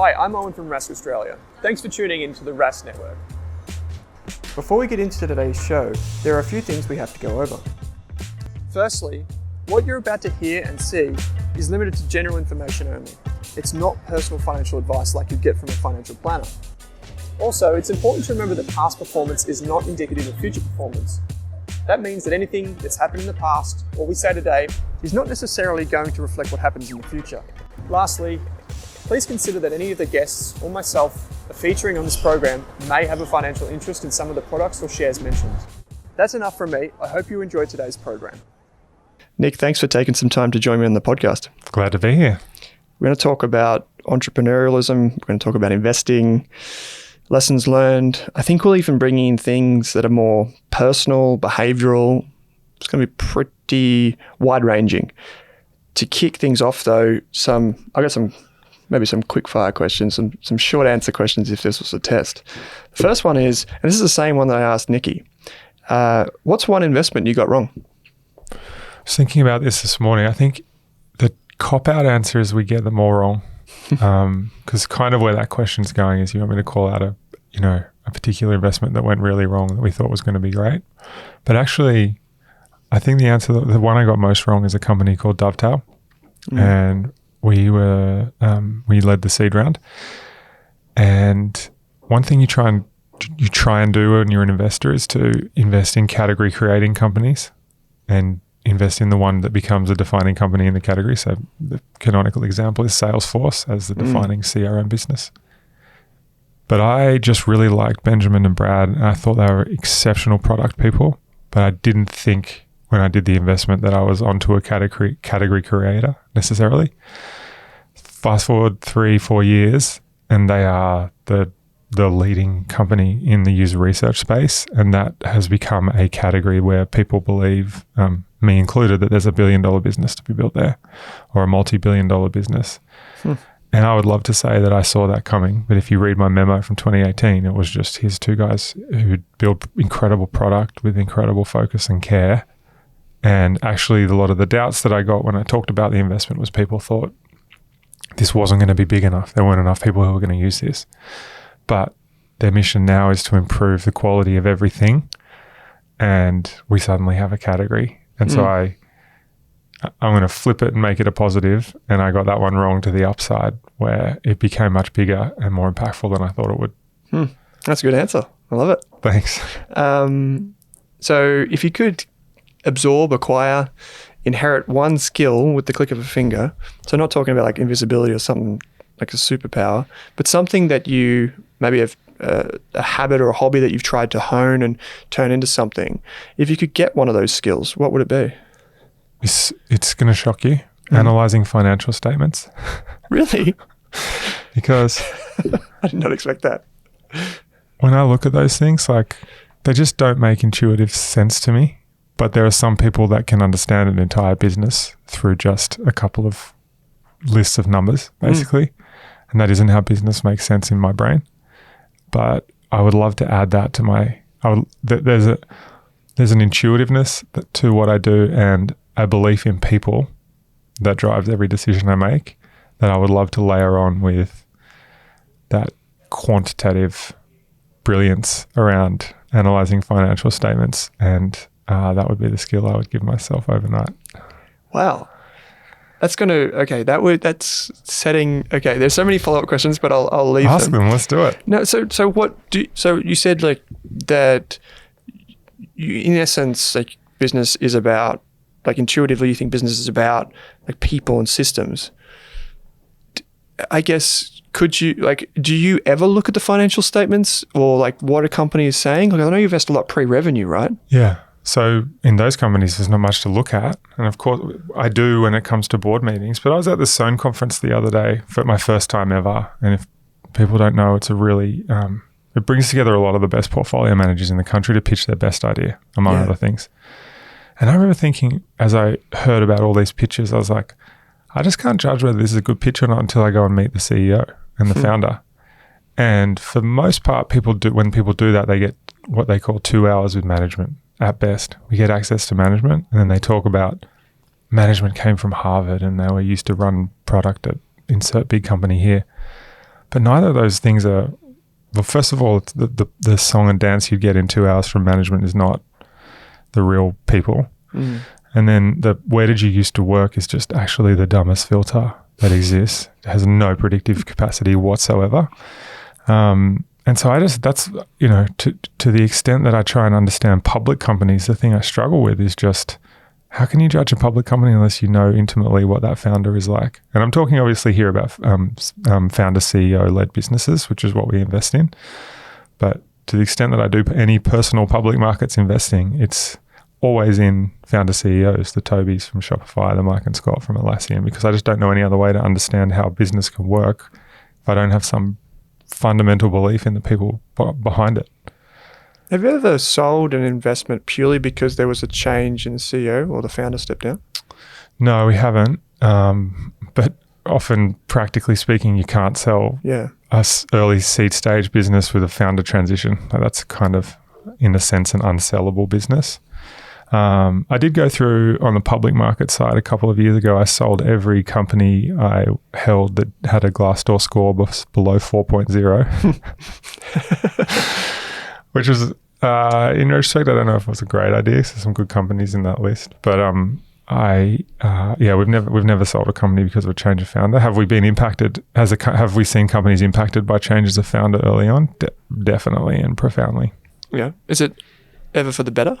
Hi, I'm Owen from Rask Australia. Thanks for tuning in to the Rask Network. Before we get into today's show, there are a few things we have to go over. Firstly, what you're about to hear and see is limited to general information only. It's not personal financial advice like you'd get from a financial planner. Also, it's important to remember that past performance is not indicative of future performance. That means that anything that's happened in the past, or we say today, is not necessarily going to reflect what happens in the future. Lastly, please consider that any of the guests or myself are featuring on this program may have a financial interest in some of the products or shares mentioned. That's enough from me. I hope you enjoyed today's program. Nick, thanks for taking some time to join me on the podcast. Glad to be here. We're going to talk about entrepreneurialism. We're going to talk about investing, lessons learned. I think we'll even bring in things that are more personal, behavioral. It's going to be pretty wide-ranging. To kick things off, though, I got maybe some quick-fire questions, some short answer questions if this was a test. The first one is, and this is the same one that I asked Nikki, what's one investment you got wrong? I was thinking about this morning. I think the cop-out answer is we get them all wrong. Because kind of where that question's going is you want me to call out a particular investment that went really wrong that we thought was going to be great. But actually, I think the answer, the one I got most wrong, is a company called Dovetail. And we led the seed round. And one thing you try and do when you're an investor is to invest in category creating companies and invest in the one that becomes a defining company in the category. So the canonical example is Salesforce as the defining CRM business. But I just really liked Benjamin and Brad, and I thought they were exceptional product people. But I didn't think when I did the investment that I was onto a category creator necessarily. Fast forward 3-4 years, and they are the leading company in the user research space, and that has become a category where people believe, me included, that there's $1 billion business to be built there, or a multi-billion-dollar business. And I would love to say that I saw that coming, but if you read my memo from 2018, it was just here's two guys who build incredible product with incredible focus and care. And actually, a lot of the doubts that I got when I talked about the investment was people thought this wasn't going to be big enough. There weren't enough people who were going to use this. But their mission now is to improve the quality of everything, and we suddenly have a category. And so I'm going to flip it and make it a positive, and I got that one wrong to the upside, where it became much bigger and more impactful than I thought it would. That's a good answer. I love it. Thanks. So if you could absorb, acquire, inherit one skill with the click of a finger, so not talking about like invisibility or something like a superpower, but something that you maybe have a habit or a hobby that you've tried to hone and turn into something. If you could get one of those skills, what would it be? It's going to shock you. Analyzing financial statements. Really? Because I did not expect that. When I look at those things, like, they just don't make intuitive sense to me. But there are some people that can understand an entire business through just a couple of lists of numbers, basically. And that isn't how business makes sense in my brain. But I would love to add that to there's an intuitiveness to what I do and a belief in people that drives every decision I make that I would love to layer on with that quantitative brilliance around analyzing financial statements, and that would be the skill I would give myself overnight. Wow. That's that's setting, there's so many follow-up questions, but I'll leave them. Ask them, let's do it. No, so you said like that you, in essence, like business is about, like intuitively you think business is about like people and systems. I guess, do you ever look at the financial statements or like what a company is saying? Like I know you invest a lot pre-revenue, right? Yeah. So in those companies, there's not much to look at. And of course, I do when it comes to board meetings. But I was at the Sohn conference the other day for my first time ever. And if people don't know, it's a really, it brings together a lot of the best portfolio managers in the country to pitch their best idea, among other things. And I remember thinking, as I heard about all these pitches, I was like, I just can't judge whether this is a good pitch or not until I go and meet the CEO and the founder. And for the most part, when people do that, they get what they call 2 hours with management at best. We get access to management, and then they talk about management came from Harvard and they were used to run product at insert big company here. But neither of those things are, well, first of all, it's the song and dance you get in 2 hours from management is not the real people. And then the where did you used to work is just actually the dumbest filter that exists. It has no predictive capacity whatsoever. And so that's, you know, to the extent that I try and understand public companies, the thing I struggle with is just, how can you judge a public company unless you know intimately what that founder is like? And I'm talking obviously here about founder CEO-led businesses, which is what we invest in. But to the extent that I do any personal public markets investing, it's always in founder CEOs, the Tobys from Shopify, the Mike and Scott from Atlassian, because I just don't know any other way to understand how business can work if I don't have some fundamental belief in the people behind it. Have you ever sold an investment purely because there was a change in the CEO or the founder stepped down? No, we haven't. But often, practically speaking, you can't sell a early seed stage business with a founder transition. That's kind of, in a sense, an unsellable business. I did go through on the public market side a couple of years ago. I sold every company I held that had a Glassdoor score below 4.0, which was, in retrospect, I don't know if it was a great idea. There's some good companies in that list, but we've never sold a company because of a change of founder. Have we been impacted? Have we seen companies impacted by changes of founder early on? Definitely and profoundly. Yeah. Is it ever for the better?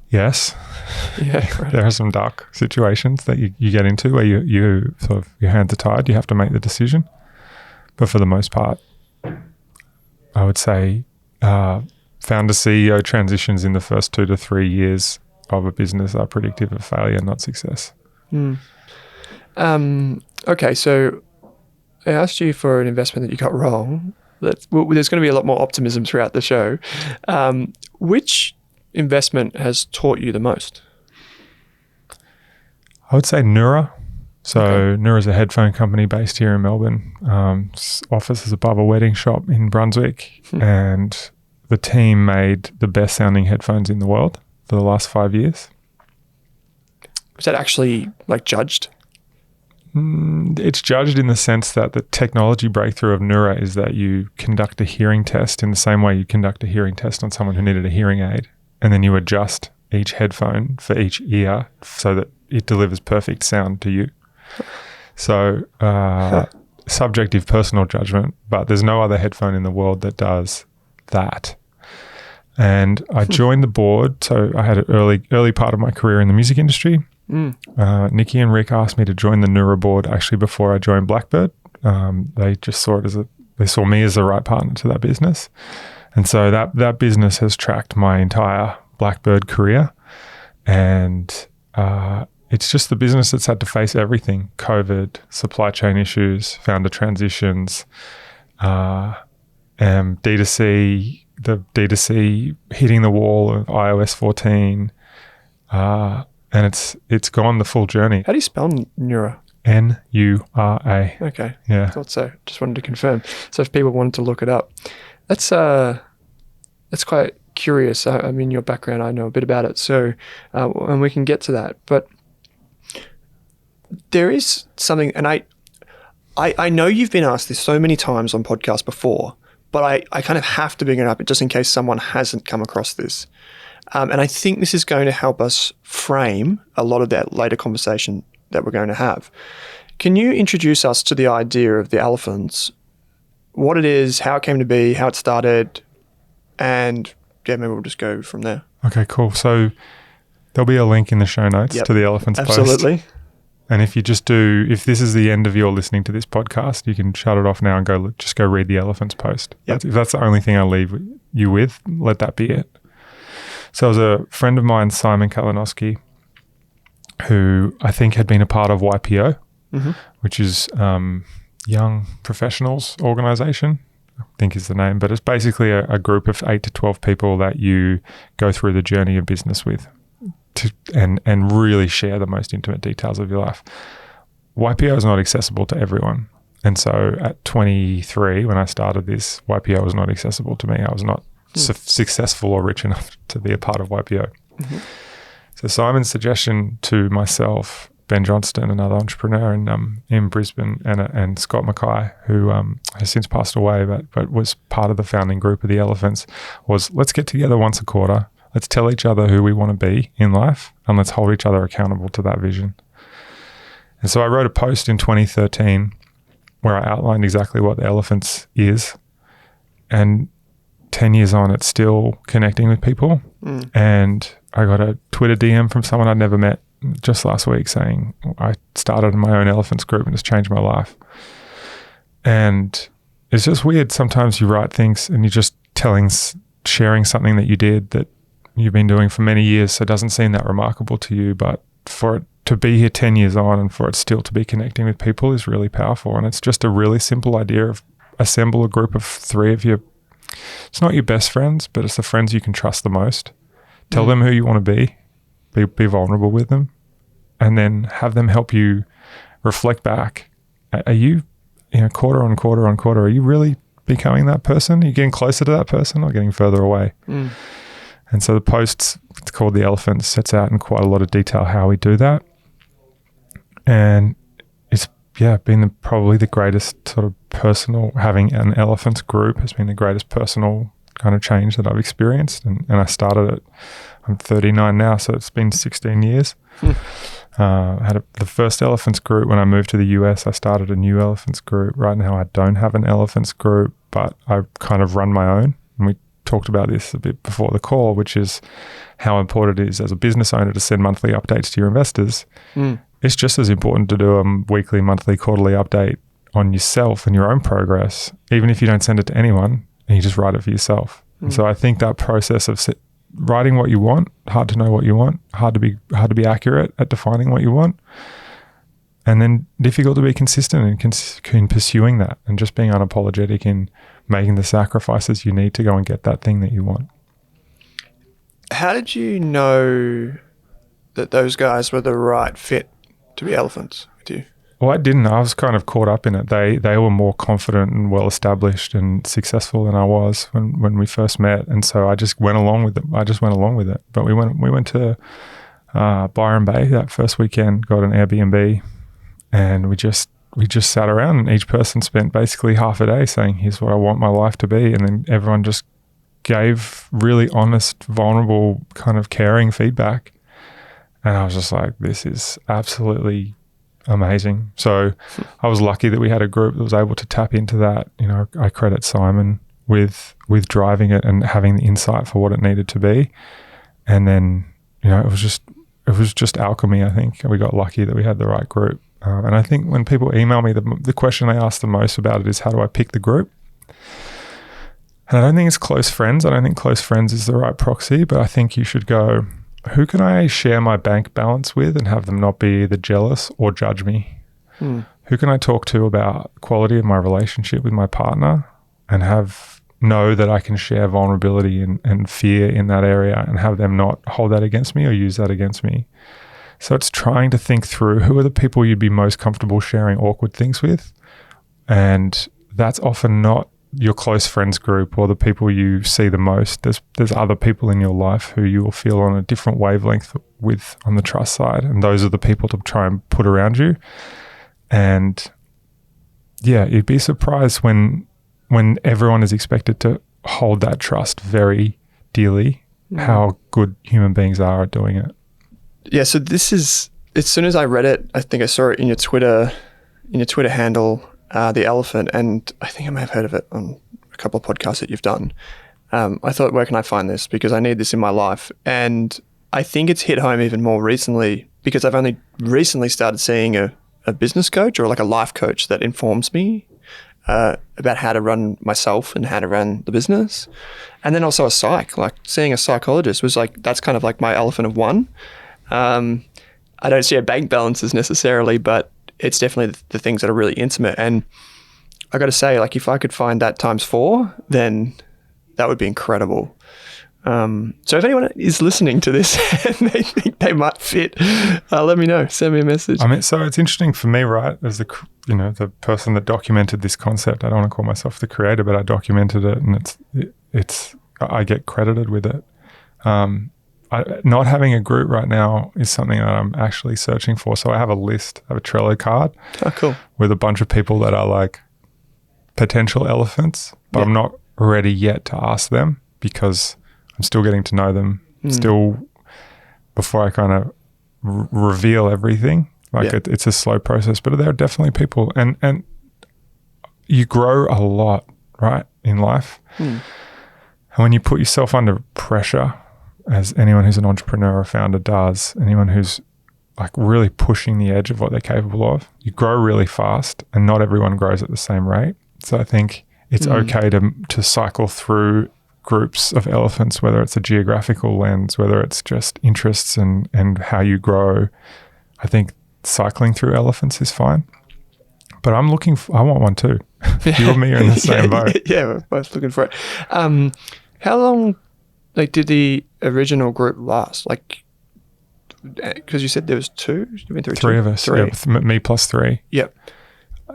Yes. Yeah, right. There are some dark situations that you get into where you sort of, your hands are tied. You have to make the decision. But for the most part, I would say founder CEO transitions in the first 2 to 3 years of a business are predictive of failure, not success. Okay, so I asked you for an investment that you got wrong. There's going to be a lot more optimism throughout the show. Which investment has taught you the most? I would say Nura. So Nura is a headphone company based here in Melbourne. Office is above a wedding shop in Brunswick, and the team made the best sounding headphones in the world for the last 5 years. Was that actually judged? It's judged in the sense that the technology breakthrough of Nura is that you conduct a hearing test in the same way you conduct a hearing test on someone who needed a hearing aid. And then you adjust each headphone for each ear so that it delivers perfect sound to you. So subjective personal judgment, but there's no other headphone in the world that does that. And I joined the board. So I had an early part of my career in the music industry. Nikki and Rick asked me to join the Nura board actually before I joined Blackbird. They just saw it they saw me as the right partner to that business. And so that business has tracked my entire Blackbird career. And it's just the business that's had to face everything: COVID, supply chain issues, founder transitions, D2C, the D2C hitting the wall of iOS 14. And it's gone the full journey. How do you spell Nura? Nura. Okay. Yeah. I thought so. Just wanted to confirm. So if people wanted to look it up, that's quite curious. I mean, your background, I know a bit about it. So, and we can get to that. But there is something, and I know you've been asked this so many times on podcasts before, but I kind of have to bring it up just in case someone hasn't come across this. And I think this is going to help us frame a lot of that later conversation that we're going to have. Can you introduce us to the idea of the elephants, what it is, how it came to be, how it started, and maybe we'll just go from there. Okay, cool. So there'll be a link in the show notes to the elephants post. Absolutely. And if this is the end of your listening to this podcast, you can shut it off now and go read the elephants post. If that's the only thing I leave you with, let that be it. So it was a friend of mine, Simon Kalinowski, who I think had been a part of YPO, which is Young Professionals Organization, I think is the name, but it's basically a group of 8 to 12 people that you go through the journey of business with and really share the most intimate details of your life. YPO is not accessible to everyone. And so at 23, when I started this, YPO was not accessible to me. I was not successful or rich enough to be a part of YPO. So Simon's suggestion to myself Ben Johnston, another entrepreneur in Brisbane, and Scott Mackay, who has since passed away, but was part of the founding group of the Elephants, was let's get together once a quarter. Let's tell each other who we want to be in life, and let's hold each other accountable to that vision. And so I wrote a post in 2013 where I outlined exactly what the Elephants is, and 10 years on, it's still connecting with people. And I got a Twitter DM from someone I'd never met just last week saying, I started my own Elephants group and it's changed my life. And it's just weird. Sometimes you write things and you're just sharing something that you did that you've been doing for many years, so it doesn't seem that remarkable to you. But for it to be here 10 years on and for it still to be connecting with people is really powerful. And it's just a really simple idea of assemble a group of 3 of your, it's not your best friends, but it's the friends you can trust the most. Tell them who you want to be vulnerable with them, and then have them help you reflect back. Are you, quarter on quarter on quarter, are you really becoming that person? Are you getting closer to that person or getting further away? And so the post, it's called The Elephants, sets out in quite a lot of detail how we do that. And it's, been probably the greatest sort of personal, having an Elephants group has been the greatest personal kind of change that I've experienced. And I started it, I'm 39 now, so it's been 16 years. I had the first Elephants group when I moved to the US. I started a new Elephants group. Right now I don't have an Elephants group, but I kind of run my own. And we talked about this a bit before the call, which is how important it is as a business owner to send monthly updates to your investors. It's just as important to do a weekly, monthly, quarterly update on yourself and your own progress, even if you don't send it to anyone and you just write it for yourself. And so I think that process of writing what you want, hard to know what you want, hard to be accurate at defining what you want, and then difficult to be consistent in pursuing that and just being unapologetic in making the sacrifices you need to go and get that thing that you want. How did you know that those guys were the right fit to be Elephants with you? Well, I didn't. I was kind of caught up in it. They were more confident and well-established and successful than I was when we first met, and so I just went along with it. But we went to Byron Bay that first weekend, got an Airbnb, and we just sat around, and each person spent basically half a day saying, "Here's what I want my life to be," and then everyone just gave really honest, vulnerable, kind of caring feedback, and I was just like, "This is absolutely amazing." So I was lucky that we had a group that was able to tap into that. I credit Simon with driving it and having the insight for what it needed to be. And then, it was just alchemy, I think. We got lucky that we had the right group. And I think when people email me, the question I ask the most about it is, how do I pick the group? And I don't think it's close friends. I don't think close friends is the right proxy, but I think you should go, who can I share my bank balance with and have them not be either jealous or judge me? Who can I talk to about quality of my relationship with my partner and know that I can share vulnerability and fear in that area and have them not hold that against me or use that against me? So it's trying to think through who are the people you'd be most comfortable sharing awkward things with. And that's often not your close friends group or the people you see the most. There's other people in your life who you will feel on a different wavelength with on the trust side, and those are the people to try and put around you. And you'd be surprised when everyone is expected to hold that trust very dearly, how good human beings are at doing it. Yeah, so this is, as soon as I read it, I think I saw it in your Twitter handle, The Elephant, and I think I may have heard of it on a couple of podcasts that you've done. I thought, where can I find this? Because I need this in my life. And I think it's hit home even more recently because I've only recently started seeing a business coach or like a life coach that informs me about how to run myself and how to run the business. And then also a psych, like seeing a psychologist was like, that's kind of like my elephant of one. I don't see a bank balances necessarily, but it's definitely the things that are really intimate. And I got to say, like, if I could find that times 4, then that would be incredible. So if anyone is listening to this and they think they might fit, let me know. Send me a message. I mean, so it's interesting for me, right? As the person that documented this concept, I don't want to call myself the creator, but I documented it, and it's I get credited with it. not having a group right now is something that I'm actually searching for. So I have a list, I have a Trello card with a bunch of people that are like potential elephants, but I'm not ready yet to ask them because I'm still getting to know them still before I kind of reveal everything. Like it's a slow process, but there are definitely people and you grow a lot, right, in life. And when you put yourself under pressure, as anyone who's an entrepreneur or founder does, anyone who's like really pushing the edge of what they're capable of, you grow really fast and not everyone grows at the same rate. So I think it's okay to cycle through groups of elephants, whether it's a geographical lens, whether it's just interests and how you grow. I think cycling through elephants is fine. But I want one too. You and me are in the same boat. Yeah, we're both looking for it. How long did the original group last? Like, because you said there was two? You've been through three of us. Three. Yeah, me plus three. Yep.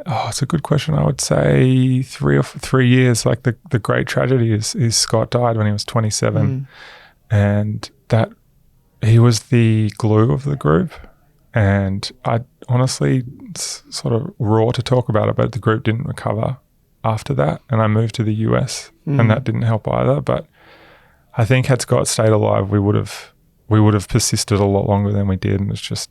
Oh, it's a good question. I would say 3 years. Like the great tragedy is Scott died when he was 27. And that he was the glue of the group. And I honestly, it's sort of raw to talk about it, but the group didn't recover after that. And I moved to the US and that didn't help either. But I think had Scott stayed alive, we would have persisted a lot longer than we did. And it's just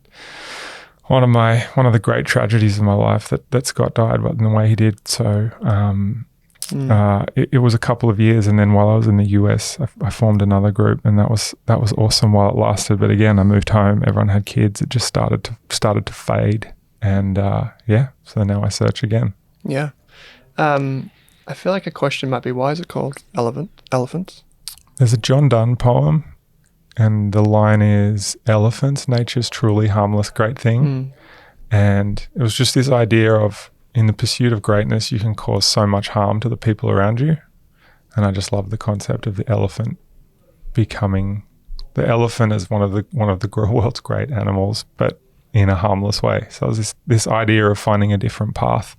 one of the great tragedies of my life that Scott died, but in the way he did. So it was a couple of years, and then while I was in the US, I formed another group, and that was awesome while it lasted. But again, I moved home. Everyone had kids. It just started to fade, and so now I search again. Yeah, I feel like a question might be, why is it called elephants? There's a John Donne poem, and the line is, "Elephants, nature's truly harmless great thing." And it was just this idea of, in the pursuit of greatness, you can cause so much harm to the people around you. And I just love the concept of the elephant becoming the elephant as one of the world's great animals, but in a harmless way. So it was this idea of finding a different path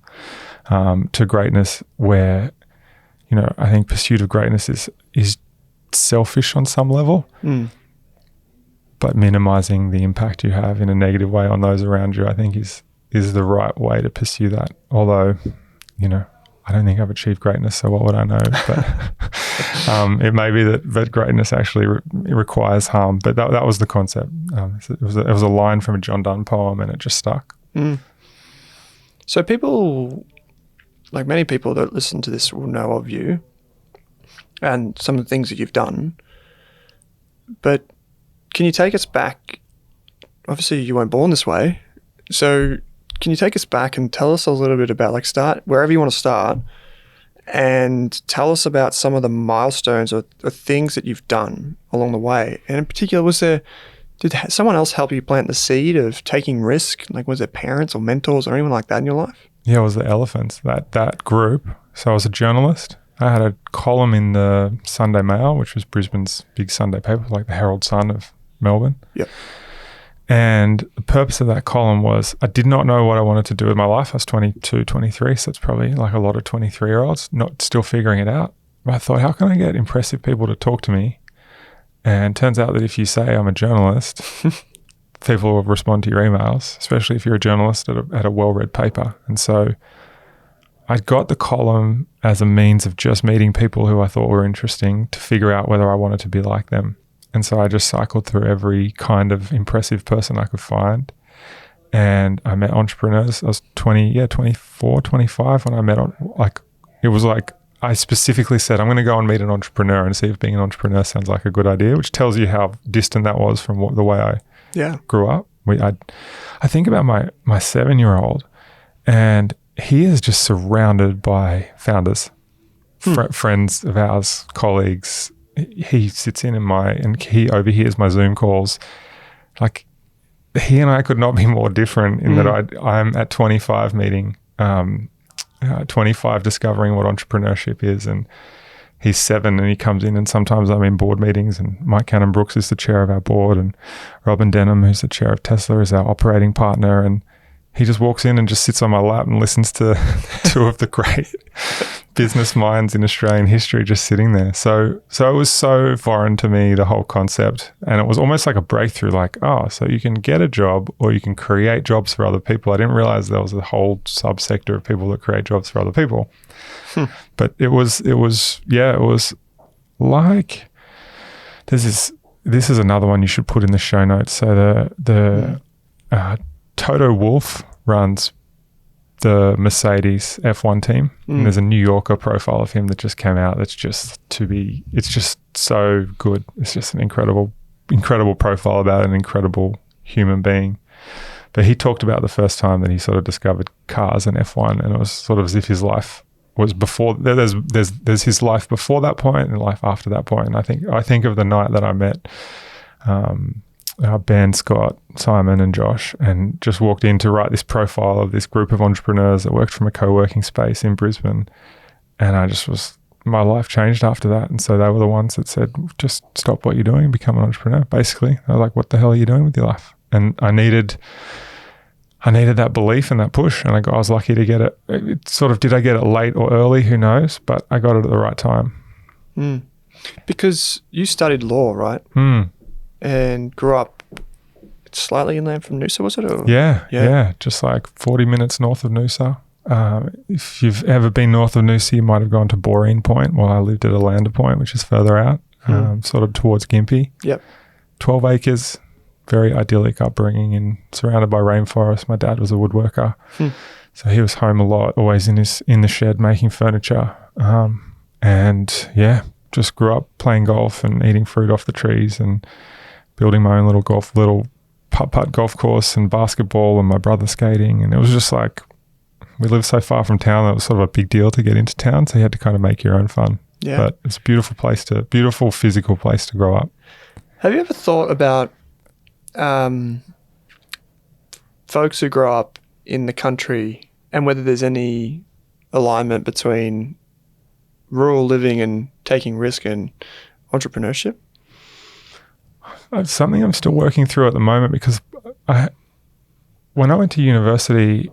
to greatness, where, I think pursuit of greatness is selfish on some level, but minimizing the impact you have in a negative way on those around you, I think is the right way to pursue that. Although, I don't think I've achieved greatness, so what would I know? But it may be that greatness actually requires harm. But that was the concept. It was a line from a John Donne poem, and it just stuck. So people, like many people that listen to this, will know of you and some of the things that you've done. But can you take us back? Obviously, you weren't born this way. So can you take us back and tell us a little bit about, start wherever you want to start, and tell us about some of the milestones or things that you've done along the way? And in particular, did someone else help you plant the seed of taking risk? Like, was there parents or mentors or anyone like that in your life? Yeah, it was the elephants, that group. So I was a journalist. I had a column in the Sunday Mail, which was Brisbane's big Sunday paper, like the Herald Sun of Melbourne. Yep. And the purpose of that column was, I did not know what I wanted to do with my life. I was 22, 23, so it's probably like a lot of 23-year-olds, still figuring it out. But I thought, how can I get impressive people to talk to me? And it turns out that if you say I'm a journalist, people will respond to your emails, especially if you're a journalist at a well-read paper. And so I got the column as a means of just meeting people who I thought were interesting to figure out whether I wanted to be like them. And so I just cycled through every kind of impressive person I could find. And I met entrepreneurs. I was 24, 25 when I met it was like I specifically said, I'm going to go and meet an entrepreneur and see if being an entrepreneur sounds like a good idea, which tells you how distant that was from the way I grew up. I think about my 7-year-old, and he is just surrounded by founders, friends of ours, colleagues. He sits in and he overhears my Zoom calls. Like, he and I could not be more different in that I'm at 25 meeting, 25 discovering what entrepreneurship is, and he's 7 and he comes in, and sometimes I'm in board meetings, and Mike Cannon-Brooks is the chair of our board, and Robin Denham, who's the chair of Tesla, is our operating partner, and he just walks in and just sits on my lap and listens to two of the business minds in Australian history just sitting there. So it was so foreign to me, the whole concept. And it was almost like a breakthrough, like, oh, so you can get a job or you can create jobs for other people. I didn't realize there was a whole subsector of people that create jobs for other people. But it was like, this is another one you should put in the show notes. So Toto Wolff runs the Mercedes F1 team. And there's a New Yorker profile of him that just came out. It's just so good. It's just an incredible profile about an incredible human being. But he talked about the first time that he sort of discovered cars and F1, and it was sort of as if his life was before. There's his life before that point and life after that point. And I think of the night that I met Ben, Scott, Simon and Josh, and just walked in to write this profile of this group of entrepreneurs that worked from a co-working space in Brisbane. And my life changed after that. And so they were the ones that said, just stop what you're doing and become an entrepreneur, basically. I was like, what the hell are you doing with your life? And I needed that belief and that push. And I was lucky to get it. Did I get it late or early? Who knows? But I got it at the right time. Because you studied law, right? And grew up slightly inland from Noosa, was it? Or? Yeah. Just like 40 minutes north of Noosa. If you've ever been north of Noosa, you might have gone to Boreen Point while I lived at Alander Point, which is further out, sort of towards Gympie. Yep. 12 acres, very idyllic upbringing and surrounded by rainforest. My dad was a woodworker. So he was home a lot, always in the shed making furniture. And just grew up playing golf and eating fruit off the trees and building my own little putt golf course and basketball, and my brother skating. And it was just like, we lived so far from town that it was sort of a big deal to get into town. So you had to kind of make your own fun. Yeah. But it's a beautiful physical place to grow up. Have you ever thought about folks who grow up in the country and whether there's any alignment between rural living and taking risk and entrepreneurship? It's something I'm still working through at the moment, because when I went to university,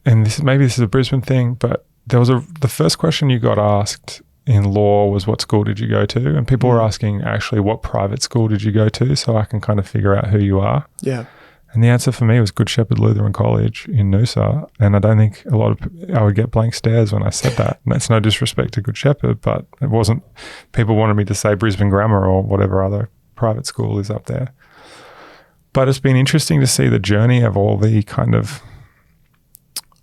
and maybe this is a Brisbane thing, but the first question you got asked in law was, what school did you go to? And people were asking, actually, what private school did you go to, so I can kind of figure out who you are. Yeah. And the answer for me was Good Shepherd Lutheran College in Noosa. And I don't think I would get blank stares when I said that. And that's no disrespect to Good Shepherd, but it wasn't, people wanted me to say Brisbane Grammar or whatever other private school is up there. But it's been interesting to see the journey of all the kind of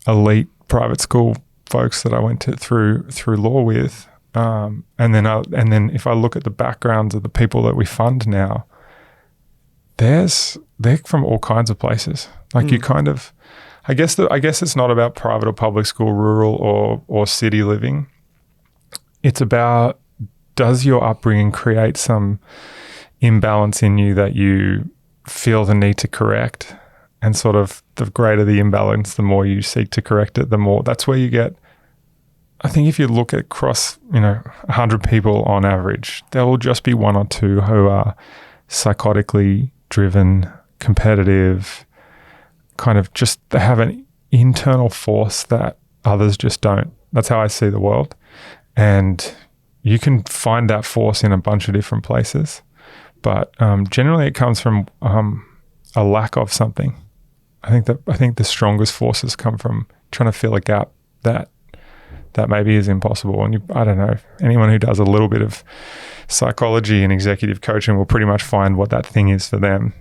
elite private school folks that I went through law with. And then if I look at the backgrounds of the people that we fund now, they're from all kinds of places. Like you kind of, I guess it's not about private or public school, rural or city living. It's about, does your upbringing create some imbalance in you that you feel the need to correct? And sort of the greater the imbalance, the more you seek to correct it, the more, that's where you get, I think if you look at across, 100 people on average, there will just be one or two who are psychotically driven, competitive, kind of just, they have an internal force that others just don't. That's how I see the world. And you can find that force in a bunch of different places. But generally it comes from a lack of something. I think the strongest forces come from trying to fill a gap that maybe is impossible. And I don't know, anyone who does a little bit of psychology and executive coaching will pretty much find what that thing is for them.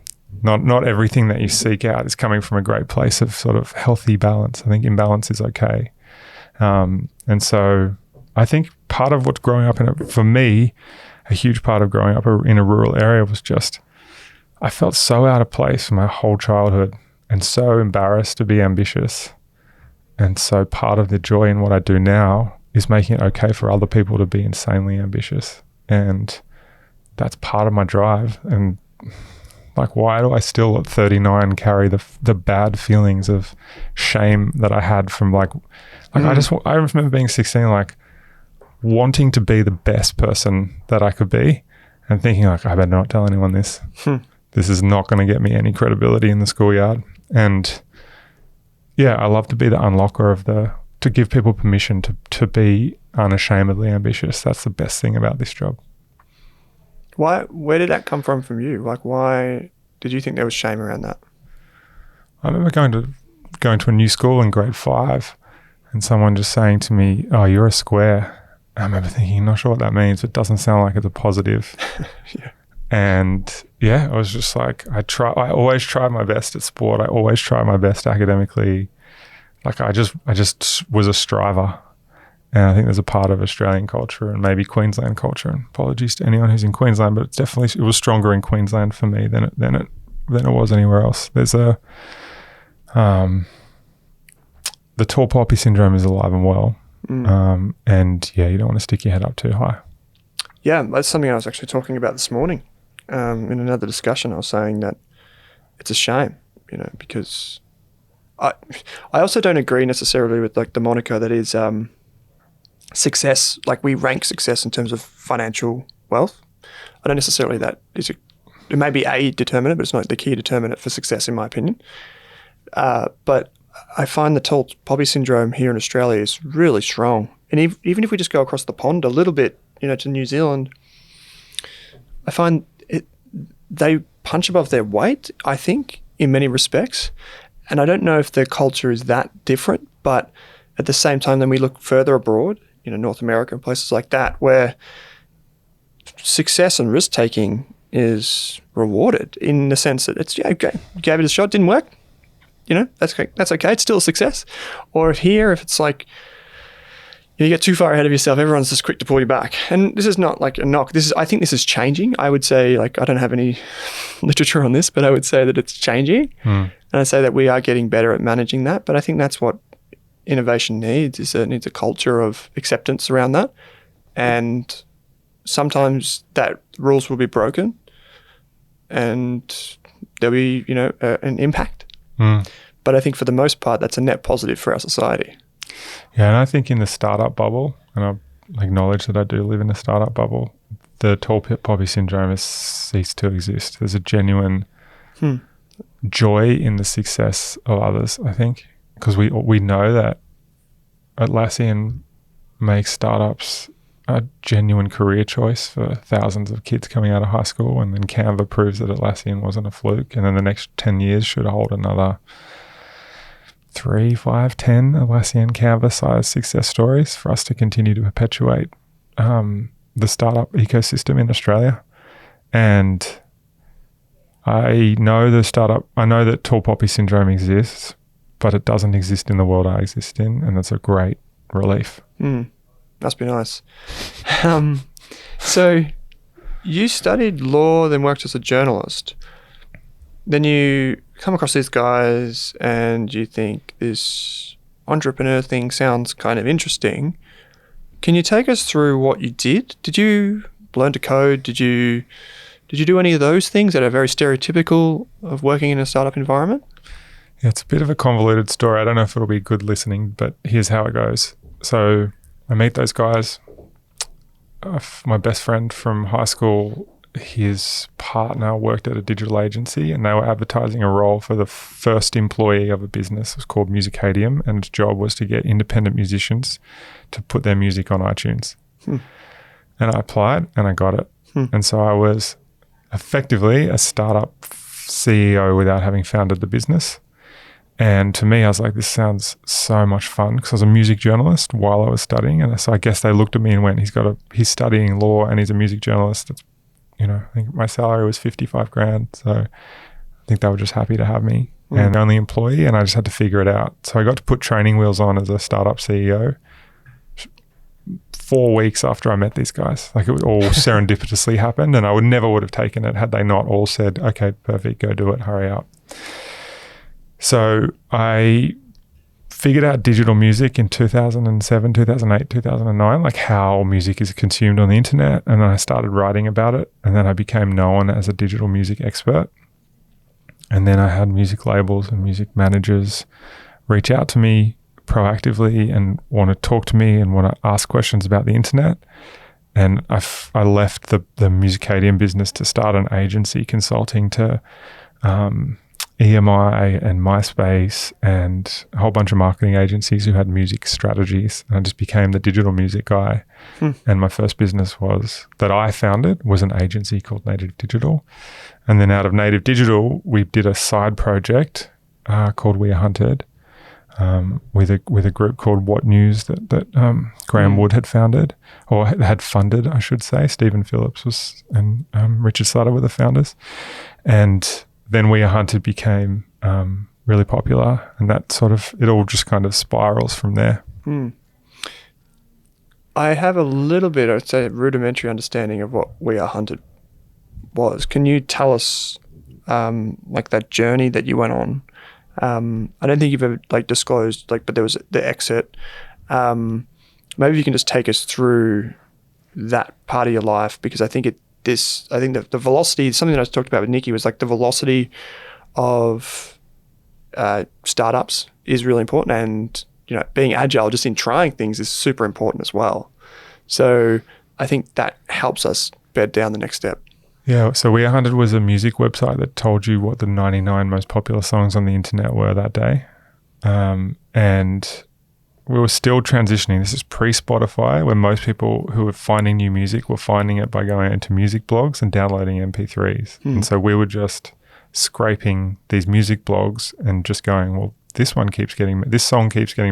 Not everything that you seek out is coming from a great place of sort of healthy balance. I think imbalance is okay. And so I think part of what's growing up for me, a huge part of growing up in a rural area was just, I felt so out of place my whole childhood and so embarrassed to be ambitious. And so part of the joy in what I do now is making it okay for other people to be insanely ambitious. And that's part of my drive. And like, why do I still at 39 carry the bad feelings of shame that I had from I remember being 16, like wanting to be the best person that I could be and thinking like, I better not tell anyone this. This is not going to get me any credibility in the schoolyard. And yeah, I love to be the unlocker of the to give people permission to be unashamedly ambitious. That's the best thing about this job. Where did that come from you? Like, why did you think there was shame around that? I remember going to a new school in grade 5 and someone just saying to me, "Oh, you're a square." I remember thinking, not sure what that means. It doesn't sound like it's a positive. Yeah. And yeah, I was just like, I always tried my best at sport. I always tried my best academically. Like I just was a striver. And I think there's a part of Australian culture and maybe Queensland culture. And apologies to anyone who's in Queensland, but it was stronger in Queensland for me than it was anywhere else. There's the tall poppy syndrome is alive and well. And yeah, you don't want to stick your head up too high. Yeah, that's something I was actually talking about this morning. In another discussion, I was saying that it's a shame, because I also don't agree necessarily with like the moniker that is success. Like we rank success in terms of financial wealth. I don't necessarily it may be a determinant, but it's not the key determinant for success in my opinion. But I find the tall poppy syndrome here in Australia is really strong. And even if we just go across the pond a little bit, to New Zealand, I find they punch above their weight, I think, in many respects. And I don't know if the culture is that different, but at the same time, then we look further abroad, North America and places like that, where success and risk-taking is rewarded in the sense that it's, okay, you gave it a shot, didn't work, that's okay, it's still a success. Or if it's like, you get too far ahead of yourself, everyone's just quick to pull you back. And this is not like a knock. I think this is changing. I would say, like, I don't have any literature on this, but I would say that it's changing. And I say that we are getting better at managing that. But I think that's what innovation needs, it needs a culture of acceptance around that. And sometimes that rules will be broken and there'll be, an impact. But I think for the most part, that's a net positive for our society. Yeah, and I think in the startup bubble, and I acknowledge that I do live in a startup bubble, the tall poppy syndrome has ceased to exist. There's a genuine joy in the success of others, I think, because we know that Atlassian makes startups a genuine career choice for thousands of kids coming out of high school, and then Canva proves that Atlassian wasn't a fluke, and then the next 10 years should hold another 3, 5, 10 Atlassian Canva-sized success stories for us to continue to perpetuate the startup ecosystem in Australia. And I know that tall poppy syndrome exists, but it doesn't exist in the world I exist in, and that's a great relief. Must be nice. So you studied law, then worked as a journalist. Then you come across these guys and you think this entrepreneur thing sounds kind of interesting. Can you take us through what you did? Did you learn to code? Did you do any of those things that are very stereotypical of working in a startup environment? Yeah, it's a bit of a convoluted story. I don't know if it'll be good listening, but here's how it goes. So I meet those guys. My best friend from high school, his partner worked at a digital agency and they were advertising a role for the first employee of a business. It was called Musicadium, and its job was to get independent musicians to put their music on iTunes. And I applied and I got it. And so I was effectively a startup CEO without having founded the business. And to me, I was like, this sounds so much fun, because I was a music journalist while I was studying. And so I guess they looked at me and went, he's studying law and he's a music journalist. That's, I think my salary was $55,000. So I think they were just happy to have me and only employee, and I just had to figure it out. So I got to put training wheels on as a startup CEO 4 weeks after I met these guys. Like, it all serendipitously happened, and I never would have taken it had they not all said, okay, perfect, go do it, hurry up. So I figured out digital music in 2007, 2008, 2009, like how music is consumed on the internet. And then I started writing about it. And then I became known as a digital music expert. And then I had music labels and music managers reach out to me proactively and want to talk to me and want to ask questions about the internet. And I left the Musicadium business to start an agency consulting to EMI and MySpace and a whole bunch of marketing agencies who had music strategies. And I just became the digital music guy. And my first business that I founded was an agency called Native Digital. And then out of Native Digital, we did a side project called We Are Hunted with a group called What News that Graham Wood had founded, or had funded, I should say. Stephen Phillips and Richard Sutter were the founders. And then We Are Hunted became really popular, and that it all just kind of spirals from there. I have a little bit, I'd say, rudimentary understanding of what We Are Hunted was. Can you tell us that journey that you went on? I don't think you've ever disclosed, but there was the exit. Maybe you can just take us through that part of your life, because I think the velocity, something that I talked about with Nikki, was the velocity of startups is really important, and being agile just in trying things is super important as well. So I think that helps us bed down the next step. Yeah, so We Are Hunted was a music website that told you what the 99 most popular songs on the internet were that day. And we were still transitioning. This is pre-Spotify, where most people who were finding new music were finding it by going into music blogs and downloading MP3s. And so we were just scraping these music blogs and just going, well, this song keeps getting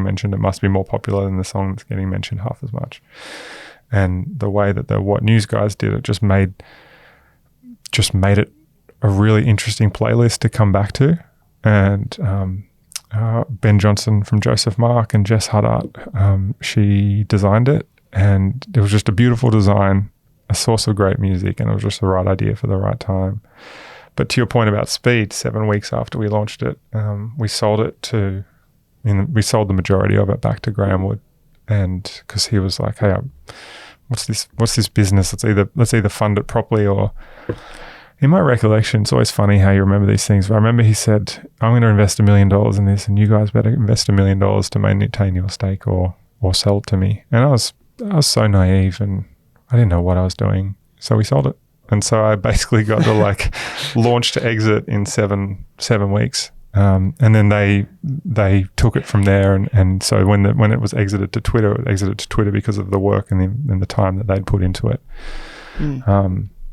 mentioned. It must be more popular than the song that's getting mentioned half as much. And the way that the What News guys did it just made it a really interesting playlist to come back to. And Ben Johnson from Joseph Mark and Jess Huddart, she designed it, and it was just a beautiful design, a source of great music, and it was just the right idea for the right time. But to your point about speed, 7 weeks after we launched it, we sold the majority of it back to Graham Wood, and because he was like, "Hey, what's this business? Let's either fund it properly or." In my recollection, it's always funny how you remember these things. But I remember he said, "I'm going to invest $1 million in this, and you guys better invest $1 million to maintain your stake or sell it to me." And I was so naive, and I didn't know what I was doing, so we sold it. And so I basically got to launch to exit in seven weeks. And then they took it from there. And so when it was exited to Twitter, it exited to Twitter because of the work and the time that they'd put into it.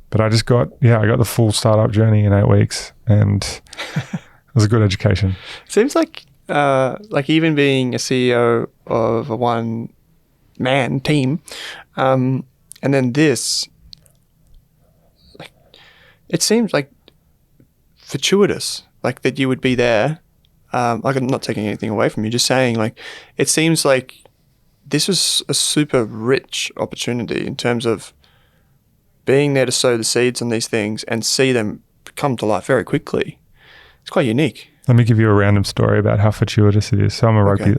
But I got the full startup journey in 8 weeks, and it was a good education. Seems like even being a CEO of a one-man team, and then this, it seems fortuitous, that you would be there. I'm not taking anything away from you, just saying, it seems like this was a super rich opportunity in terms of being there to sow the seeds on these things and see them come to life very quickly. It's quite unique. Let me give you a random story about how fortuitous it is. So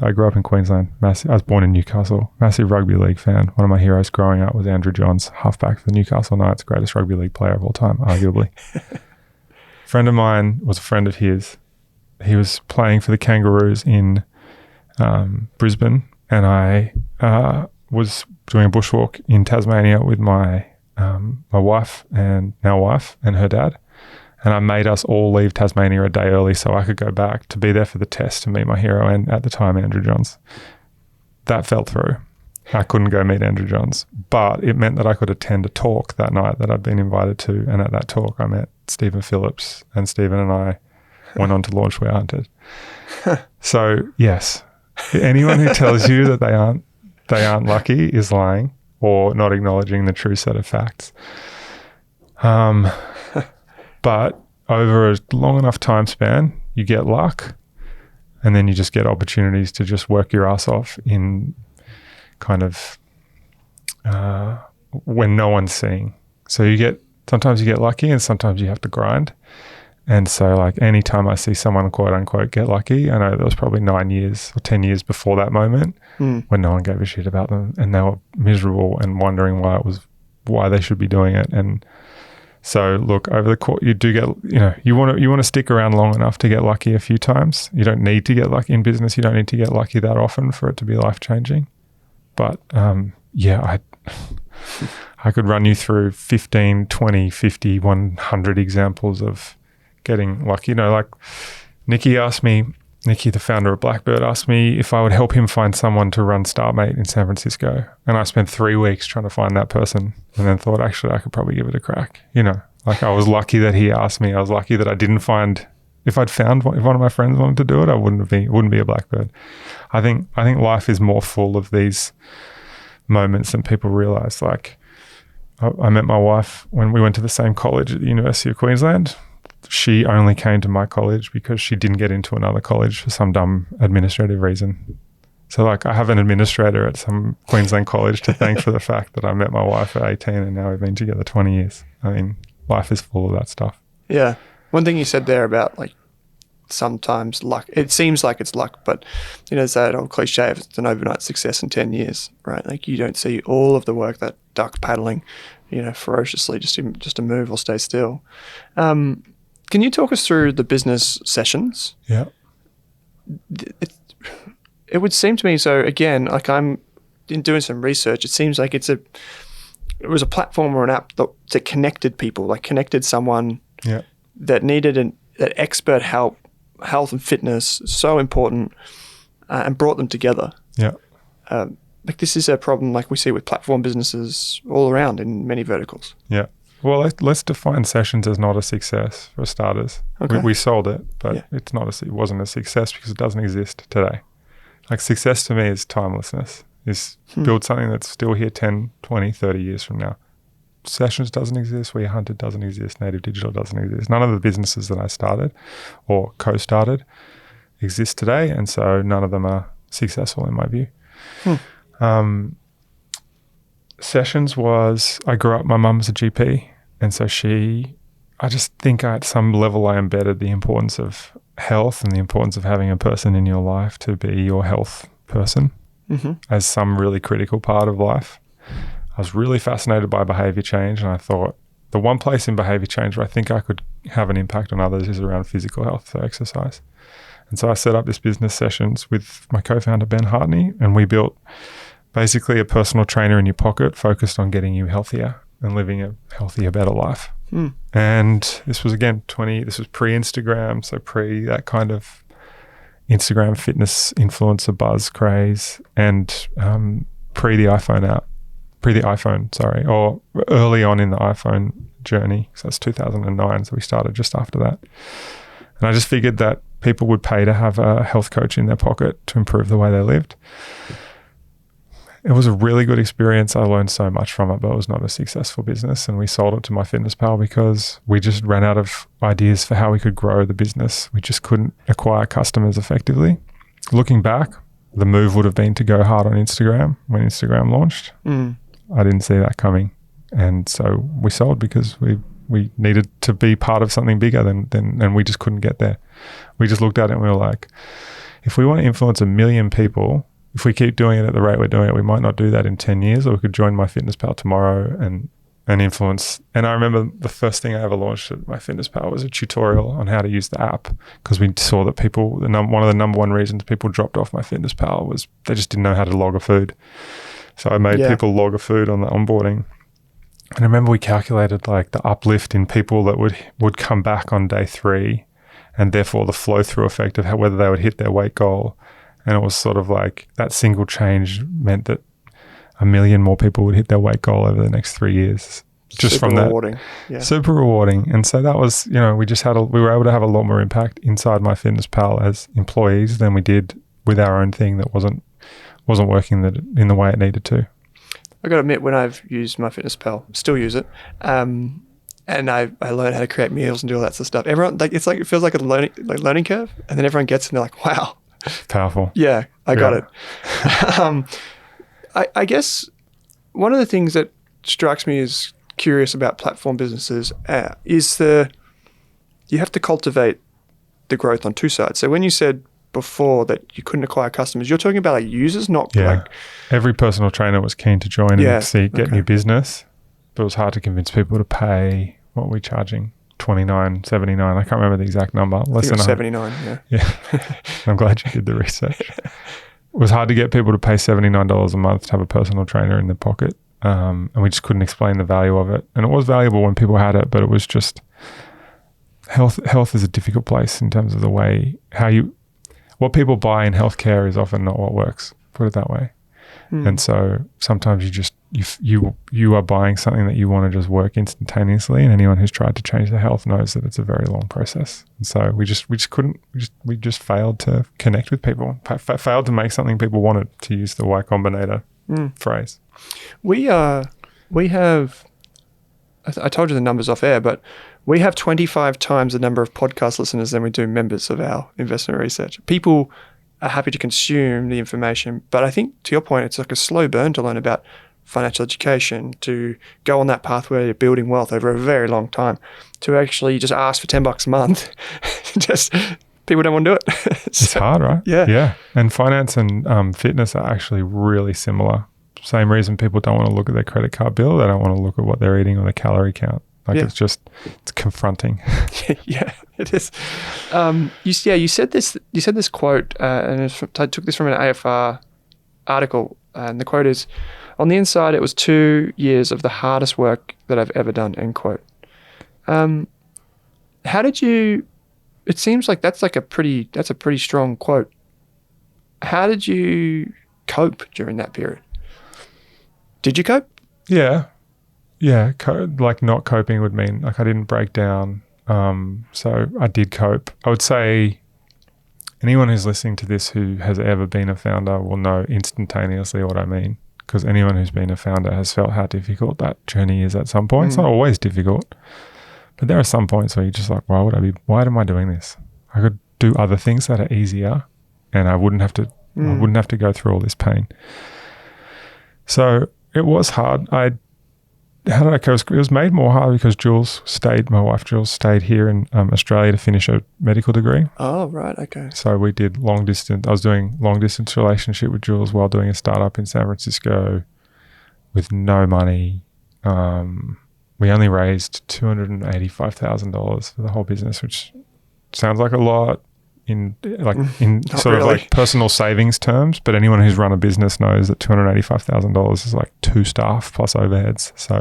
I grew up in Queensland. I was born in Newcastle. Massive rugby league fan. One of my heroes growing up was Andrew Johns, halfback for the Newcastle Knights, greatest rugby league player of all time, arguably. A friend of mine was a friend of his. He was playing for the Kangaroos in Brisbane, and I was doing a bushwalk in Tasmania with my wife and her dad. And I made us all leave Tasmania a day early so I could go back to be there for the test to meet my hero, and at the time, Andrew Johns. That fell through. I couldn't go meet Andrew Johns, but it meant that I could attend a talk that night that I'd been invited to. And at that talk, I met Stephen Phillips, and Stephen and I went on to launch We Are Hunted. So yes, anyone who tells you that they aren't lucky is lying or not acknowledging the true set of facts. But over a long enough time span, you get luck, and then you just get opportunities to just work your ass off in kind of when no one's seeing. So sometimes you get lucky, and sometimes you have to grind. And so anytime I see someone quote unquote get lucky, I know there was probably 9 years or 10 years before that moment when no one gave a shit about them, and they were miserable and wondering why they should be doing it. And so look, over the course, you do get, you want to stick around long enough to get lucky a few times. You don't need to get lucky in business. You don't need to get lucky that often for it to be life-changing. But I could run you through 15, 20, 50, 100 examples of getting lucky. Nikki, the founder of Blackbird, asked me if I would help him find someone to run Startmate in San Francisco. And I spent 3 weeks trying to find that person and then thought, actually, I could probably give it a crack. Like I was lucky that he asked me. I was lucky that I didn't find, if one of my friends wanted to do it, I wouldn't be a Blackbird. I think life is more full of these moments than people realize. Like I met my wife when we went to the same college at the University of Queensland. She only came to my college because she didn't get into another college for some dumb administrative reason. So like I have an administrator at some Queensland college to thank for the fact that I met my wife at 18 and now we've been together 20 years. I mean, life is full of that stuff. Yeah. One thing you said there about like sometimes luck, it seems like it's luck, but there's that old cliche of it's an overnight success in 10 years, right? Like you don't see all of the work that duck paddling, ferociously just to move or stay still. Can you talk us through the business sessions? Yeah. It would seem to me, so again, like I'm in doing some research, it seems like it was a platform or an app that connected people, like connected someone that needed that expert help, health and fitness, so important, and brought them together. Yeah. Like this is a problem like we see with platform businesses all around in many verticals. Yeah. Well, let's define sessions as not a success for starters. Okay. We sold it, but it wasn't a success because it doesn't exist today. Like success to me is timelessness, is build something that's still here 10, 20, 30 years from now. Sessions doesn't exist, We Hunted doesn't exist, Native Digital doesn't exist. None of the businesses that I started or co-started exist today, and so none of them are successful in my view. Sessions was, I grew up, my mum's a GP, and so I just think at some level I embedded the importance of health and the importance of having a person in your life to be your health person as some really critical part of life. I was really fascinated by behavior change, and I thought the one place in behavior change where I think I could have an impact on others is around physical health, so exercise. And so I set up this business sessions with my co-founder Ben Hartney, and we built basically a personal trainer in your pocket focused on getting you healthier and living a healthier, better life. And this was this was pre-Instagram, so pre that kind of Instagram fitness influencer buzz craze, and pre the iPhone, or early on in the iPhone journey. So that's 2009, so we started just after that. And I just figured that people would pay to have a health coach in their pocket to improve the way they lived. It was a really good experience. I learned so much from it, but it was not a successful business. And we sold it to MyFitnessPal because we just ran out of ideas for how we could grow the business. We just couldn't acquire customers effectively. Looking back, the move would have been to go hard on Instagram when Instagram launched. I didn't see that coming. And so we sold because we needed to be part of something bigger and we just couldn't get there. We just looked at it and we were like, if we want to influence 1 million people, if we keep doing it at the rate we're doing it, we might not do that in 10 years, or we could join MyFitnessPal tomorrow and influence. And I remember the first thing I ever launched at MyFitnessPal was a tutorial on how to use the app, because we saw that people, one of the number one reasons people dropped off MyFitnessPal was they just didn't know how to log a food. So I made people log a food on the onboarding. And I remember we calculated like the uplift in people that would come back on day 3, and therefore the flow through effect of whether they would hit their weight goal. And it was sort of like that single change meant that 1 million more people would hit their weight goal over the next 3 years. Just super from that. Rewarding. Yeah. Super rewarding. And so that was, we were able to have a lot more impact inside MyFitnessPal as employees than we did with our own thing that wasn't working in the way it needed to. I got to admit, when I've used MyFitnessPal, still use it, and I learned how to create meals and do all that sort of stuff. Everyone, it feels like a learning curve, and then everyone gets it and they're like, wow. Powerful. Yeah, I got it. I guess one of the things that strikes me as curious about platform businesses is you have to cultivate the growth on two sides. So when you said before that you couldn't acquire customers, you're talking about like users, not like... Every personal trainer was keen to join and get new business, but it was hard to convince people to pay. What were we charging? $29.79. I can't remember the exact number. Less than $79. Yeah. I'm glad you did the research. It was hard to get people to pay $79 a month to have a personal trainer in their pocket, and we just couldn't explain the value of it. And it was valuable when people had it, but it was just health is a difficult place in terms of the way what people buy in healthcare is often not what works. Put it that way. And so sometimes you are buying something that you want to just work instantaneously, and anyone who's tried to change their health knows that it's a very long process. And so we just failed to connect with people, failed to make something people wanted, to use the Y Combinator phrase. We have, I told you the numbers off air, but we have 25 times the number of podcast listeners than we do members of our investment research. People are happy to consume the information, but I think, to your point, it's like a slow burn to learn about financial education, to go on that pathway to building wealth over a very long time, to actually just ask for $10 a month. Just people don't want to do it. It's hard, right? Yeah. And finance and fitness are actually really similar. Same reason people don't want to look at their credit card bill. They don't want to look at what they're eating or their calorie count. It's confronting. Yeah, it is. You said this quote, and I took this from an AFR article, and the quote is, "On the inside, it was 2 years of the hardest work that I've ever done." End quote. How did you? It seems like that's a pretty strong quote. How did you cope during that period? Did you cope? Yeah. Not coping would mean I didn't break down. So I did cope. I would say anyone who's listening to this who has ever been a founder will know instantaneously what I mean, because anyone who's been a founder has felt how difficult that journey is at some point. It's not always difficult, but there are some points where you're just like, why am I doing this? I could do other things that are easier, and I wouldn't have to go through all this pain. So it was hard. How did I cope? It was made more hard because my wife Jules stayed here in Australia to finish a medical degree. Oh, right. Okay. So we did long distance. I was doing long distance relationship with Jules while doing a startup in San Francisco with no money. We only raised $285,000 for the whole business, which sounds like a lot in like personal savings terms, but anyone who's run a business knows that $285,000 is like 2 staff plus overheads. So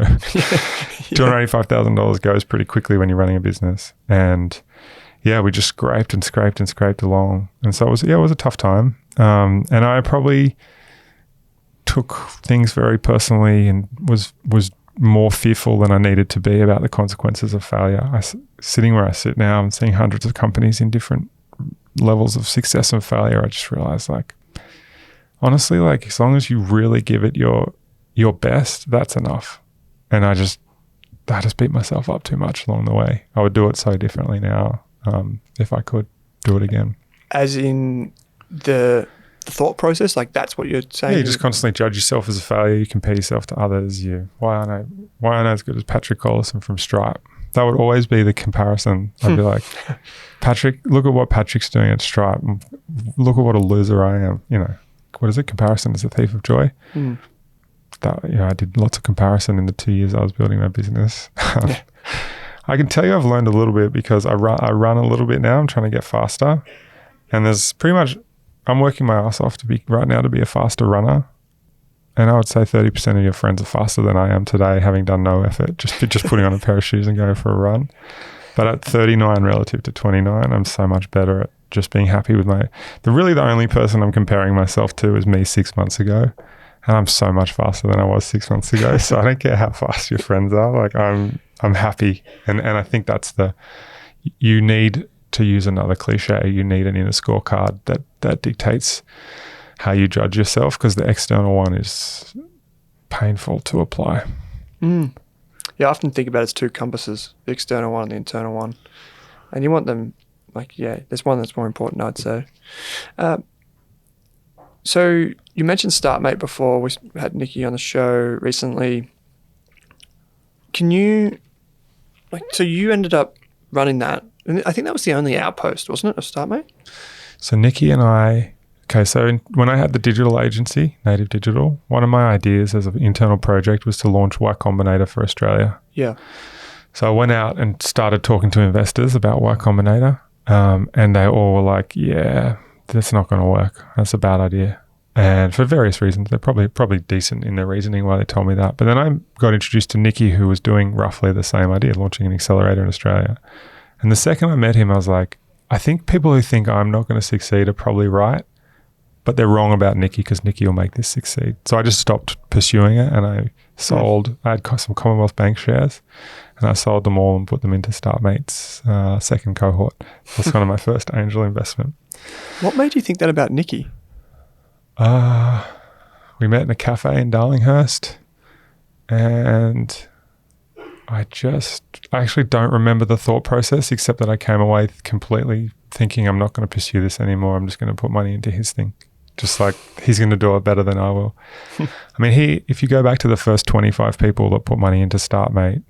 $285,000 goes pretty quickly when you're running a business. And we just scraped along. And so it was a tough time. And I probably took things very personally and was more fearful than I needed to be about the consequences of failure. Sitting where I sit now and seeing hundreds of companies in different levels of success and failure, I just realized, honestly, as long as you really give it your best, that's enough. And I just beat myself up too much along the way. I would do it so differently now, if I could do it again. As in the thought process, that's what you're saying? Yeah, you just constantly judge yourself as a failure. You compare yourself to others. Why aren't I as good as Patrick Collison from Stripe? That would always be the comparison. I'd be like, Patrick, look at what Patrick's doing at Stripe. Look at what a loser I am. What is it? Comparison is the thief of joy. I did lots of comparison in the 2 years I was building my business. I can tell you I've learned a little bit because I run a little bit now. I'm trying to get faster. And there's pretty much, I'm working my ass off to be a faster runner. And I would say 30% of your friends are faster than I am today, having done no effort, just putting on a pair of shoes and going for a run. But at 39 relative to 29, I'm so much better at just being happy with the only person I'm comparing myself to is me 6 months ago. And I'm so much faster than I was 6 months ago. So I don't care how fast your friends are. I'm happy. And I think that's you need, to use another cliche, you need an inner scorecard that dictates how you judge yourself, because the external one is painful to apply. Yeah, I often think about it as 2 compasses, the external one and the internal one. And you want them, there's one that's more important, I'd say. So you mentioned Startmate before. We had Nikki on the show recently. Can you, so you ended up running that. And I think that was the only outpost, wasn't it, of Startmate? So Nikki and I... Okay, so when I had the digital agency, Native Digital, one of my ideas as an internal project was to launch Y Combinator for Australia. Yeah. So I went out and started talking to investors about Y Combinator, and they all were like, yeah, that's not going to work. That's a bad idea. And for various reasons, they're probably decent in their reasoning why they told me that. But then I got introduced to Nikki, who was doing roughly the same idea, launching an accelerator in Australia. And the second I met him, I was like, I think people who think I'm not going to succeed are probably right, but they're wrong about Nikki because Nikki will make this succeed. So I just stopped pursuing it, and I sold. I had some Commonwealth Bank shares, and I sold them all and put them into Startmate's second cohort. That's kind of my first angel investment. What made you think that about Nikki? We met in a cafe in Darlinghurst, and I actually don't remember the thought process, except that I came away completely thinking I'm not going to pursue this anymore. I'm just going to put money into his thing. Just like he's going to do it better than I will. I mean, if you go back to the first 25 people that put money into Startmate,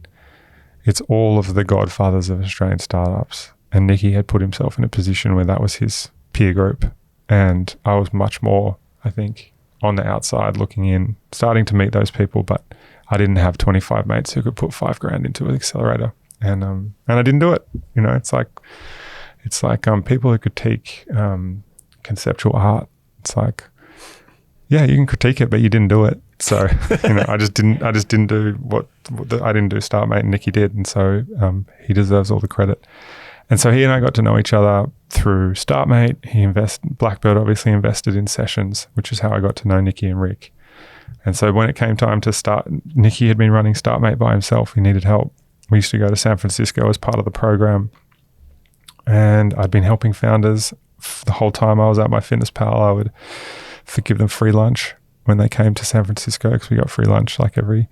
it's all of the godfathers of Australian startups. And Nikki had put himself in a position where that was his peer group. And I was much more, I think, on the outside looking in, starting to meet those people, but I didn't have 25 mates who could put $5,000 into an accelerator, and I didn't do it. You know, it's like people who critique conceptual art. It's like, yeah, you can critique it, but you didn't do it. So you know, I just didn't do I didn't do Startmate, and Nikki did, and so he deserves all the credit. And so he and I got to know each other through Startmate. Blackbird obviously invested in Sessions, which is how I got to know Nikki and Rick. And so when it came time to start, Nikki had been running Startmate by himself. He needed help. We used to go to San Francisco as part of the program. And I'd been helping founders the whole time I was at my Fitness Pal. I would give them free lunch when they came to San Francisco, because we got free lunch like every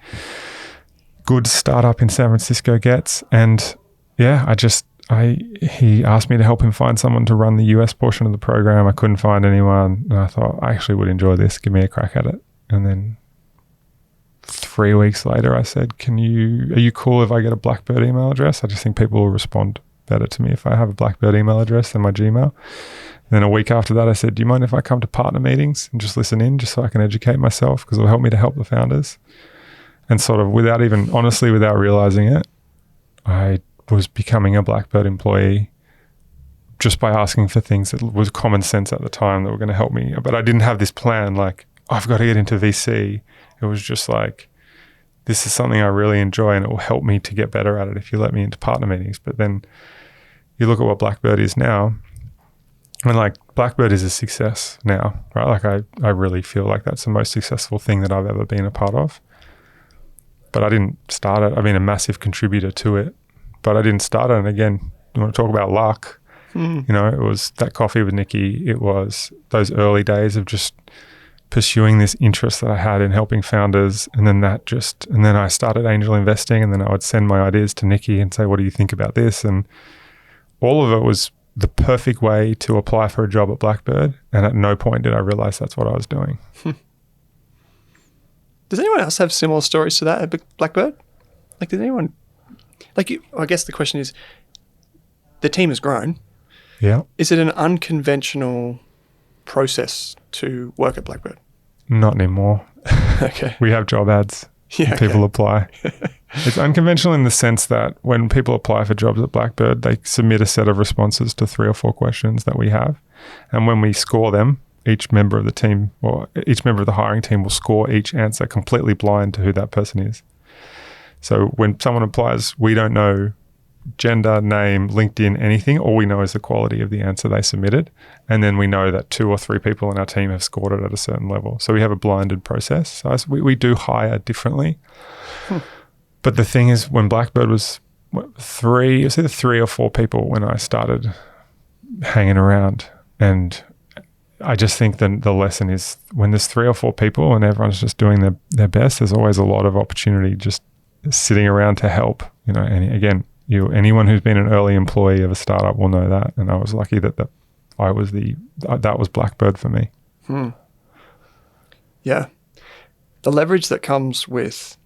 good startup in San Francisco gets. And yeah, he asked me to help him find someone to run the US portion of the program. I couldn't find anyone. And I thought, I actually would enjoy this. Give me a crack at it. And then 3 weeks later, I said, are you cool if I get a Blackbird email address? I just think people will respond better to me if I have a Blackbird email address than my Gmail. And then a week after that, I said, do you mind if I come to partner meetings and just listen in, just so I can educate myself, because it'll help me to help the founders? And sort of without realizing it, I was becoming a Blackbird employee just by asking for things that was common sense at the time that were going to help me. But I didn't have this plan like, I've got to get into VC. It was just like, this is something I really enjoy, and it will help me to get better at it if you let me into partner meetings. But then you look at what Blackbird is now, and like Blackbird is a success now, right? Like I really feel like that's the most successful thing that I've ever been a part of. But I didn't start it. I've been a massive contributor to it, but I didn't start it. And again, you want to talk about luck. You know, it was that coffee with Nikki. It was those early days of just pursuing this interest that I had in helping founders. And then I started angel investing, and then I would send my ideas to Nikki and say, what do you think about this? And all of it was the perfect way to apply for a job at Blackbird. And at no point did I realize that's what I was doing. Does anyone else have similar stories to that at Blackbird? Like, did anyone, I guess the question is, the team has grown. Yeah. Is it an unconventional process to work at Blackbird? Not anymore. Okay. We have job ads. Yeah, people apply. It's unconventional in the sense that when people apply for jobs at Blackbird, they submit a set of responses to 3 or 4 questions that we have. And when we score them, each member of the team, or each member of the hiring team, will score each answer completely blind to who that person is. So when someone applies, we don't know gender, name, LinkedIn, anything. All we know is the quality of the answer they submitted. And then we know that 2 or 3 people in our team have scored it at a certain level. So we have a blinded process. So we do hire differently. But the thing is, when Blackbird was it was either 3 or 4 people when I started hanging around. And I just think the lesson is, when there's 3 or 4 people and everyone's just doing their best, there's always a lot of opportunity just sitting around to help. You know, and again, anyone who's been an early employee of a startup will know that. And I was lucky that was Blackbird for me. Yeah. The leverage that comes with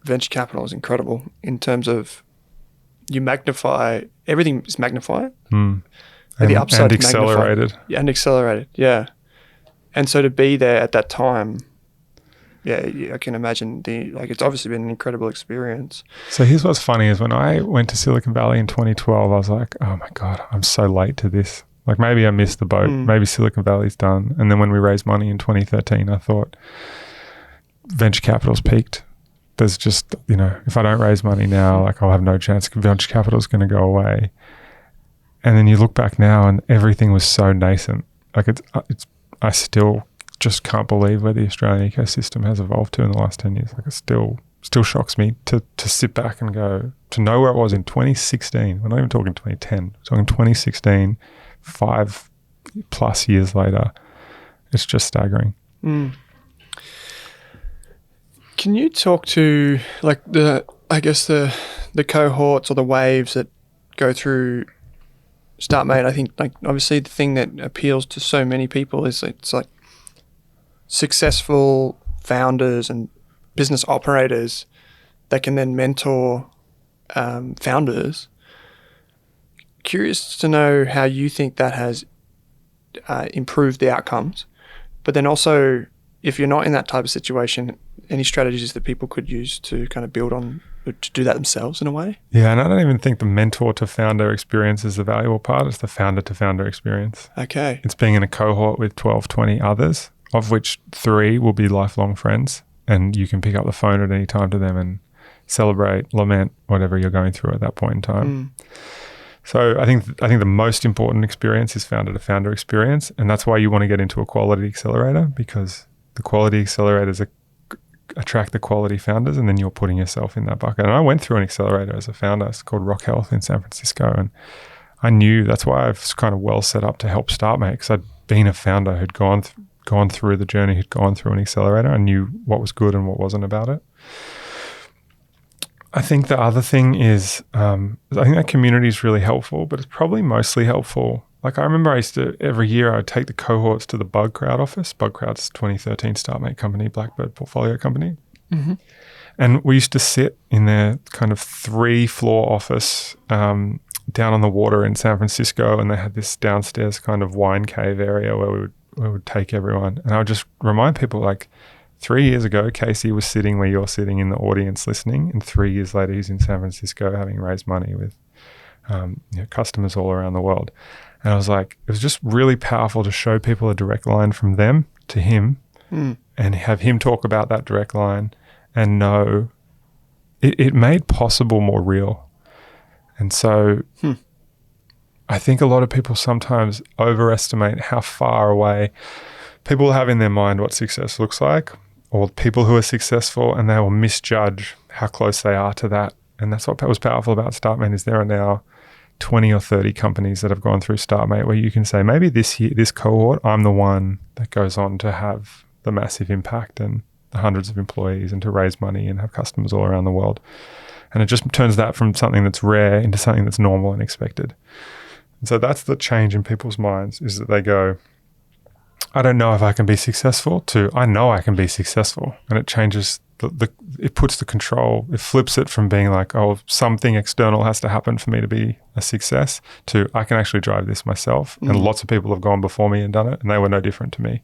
venture capital is incredible in terms of you magnify, everything is magnified. The upside and accelerated. Yeah, and accelerated, yeah. And so to be there at that time, yeah, I can imagine it's obviously been an incredible experience. So here's what's funny is when I went to Silicon Valley in 2012, I was like, oh my God, I'm so late to this. Like maybe I missed the boat. Maybe Silicon Valley's done. And then when we raised money in 2013, I thought venture capital's peaked. There's just, if I don't raise money now, like I'll have no chance. Venture capital's going to go away. And then you look back now and everything was so nascent. Like I still just can't believe where the Australian ecosystem has evolved to in the last 10 years. Like it still shocks me to sit back and go, to know where it was in 2016. We're not even talking 2010. We're talking 2016, 5+ years later. It's just staggering. Mm. Can you talk to like the cohorts or the waves that go through Startmate? I think like obviously the thing that appeals to so many people is it's like successful founders and business operators that can then mentor founders. Curious to know how you think that has improved the outcomes, but then also if you're not in that type of situation, any strategies that people could use to kind of build on, to do that themselves in a way? Yeah, and I don't even think the mentor to founder experience is the valuable part. It's the founder to founder experience. Okay. It's being in a cohort with 12, 20 others, of which 3 will be lifelong friends, and you can pick up the phone at any time to them and celebrate, lament, whatever you're going through at that point in time. So I think the most important experience is founder to founder experience, and that's why you want to get into a quality accelerator, because the quality accelerators attract the quality founders, and then you're putting yourself in that bucket. And I went through an accelerator as a founder. It's called Rock Health in San Francisco, and I knew that's why I was kind of well set up to help Startmate, because I'd been a founder who'd gone through the journey, who'd gone through an accelerator. I knew what was good and what wasn't about it. I think the other thing is, I think that community is really helpful, but it's probably mostly helpful. Like I remember every year I would take the cohorts to the Bug Crowd office. Bug Crowd's 2013 Startmate company, Blackbird portfolio company. Mm-hmm. And we used to sit in their kind of 3-floor office down on the water in San Francisco, and they had this downstairs kind of wine cave area where we would take everyone. And I would just remind people, like, 3 years ago, Casey was sitting where you're sitting in the audience listening, and 3 years later, he's in San Francisco having raised money with customers all around the world. And I was like, it was just really powerful to show people a direct line from them to him and have him talk about that direct line and know it made possible more real. And so I think a lot of people sometimes overestimate how far away people have in their mind what success looks like, or people who are successful, and they will misjudge how close they are to that. And that's what was powerful about Startmate, is there are now 20 or 30 companies that have gone through Startmate where you can say, maybe this year, this cohort, I'm the one that goes on to have the massive impact and the hundreds of employees and to raise money and have customers all around the world. And it just turns that from something that's rare into something that's normal and expected. And so that's the change in people's minds, is that they go, I don't know if I can be successful, to I know I can be successful. And it changes it puts the control, it flips it from being like, oh, something external has to happen for me to be a success, to I can actually drive this myself. And lots of people have gone before me and done it, and they were no different to me.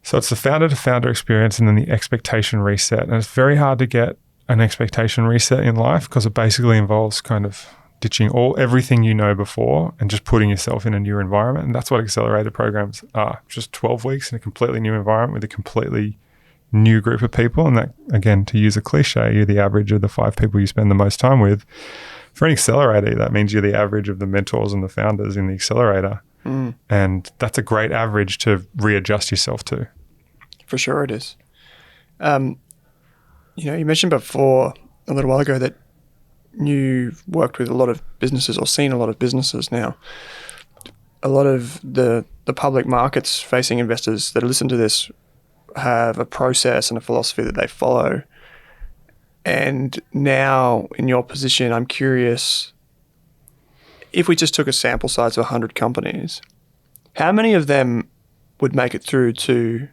So it's the founder to founder experience, and then the expectation reset. And it's very hard to get an expectation reset in life, because it basically involves kind of ditching everything you know before and just putting yourself in a new environment. And that's what accelerator programs are, just 12 weeks in a completely new environment with a completely new group of people. And that, again, to use a cliche, you're the average of the 5 people you spend the most time with. For an accelerator, that means you're the average of the mentors and the founders in the accelerator. And that's a great average to readjust yourself to. For sure it is. You mentioned before a little while ago that you've worked with a lot of businesses, or seen a lot of businesses now. A lot of the public markets facing investors that listen to this have a process and a philosophy that they follow. And now in your position, I'm curious, if we just took a sample size of 100 companies, how many of them would make it through to,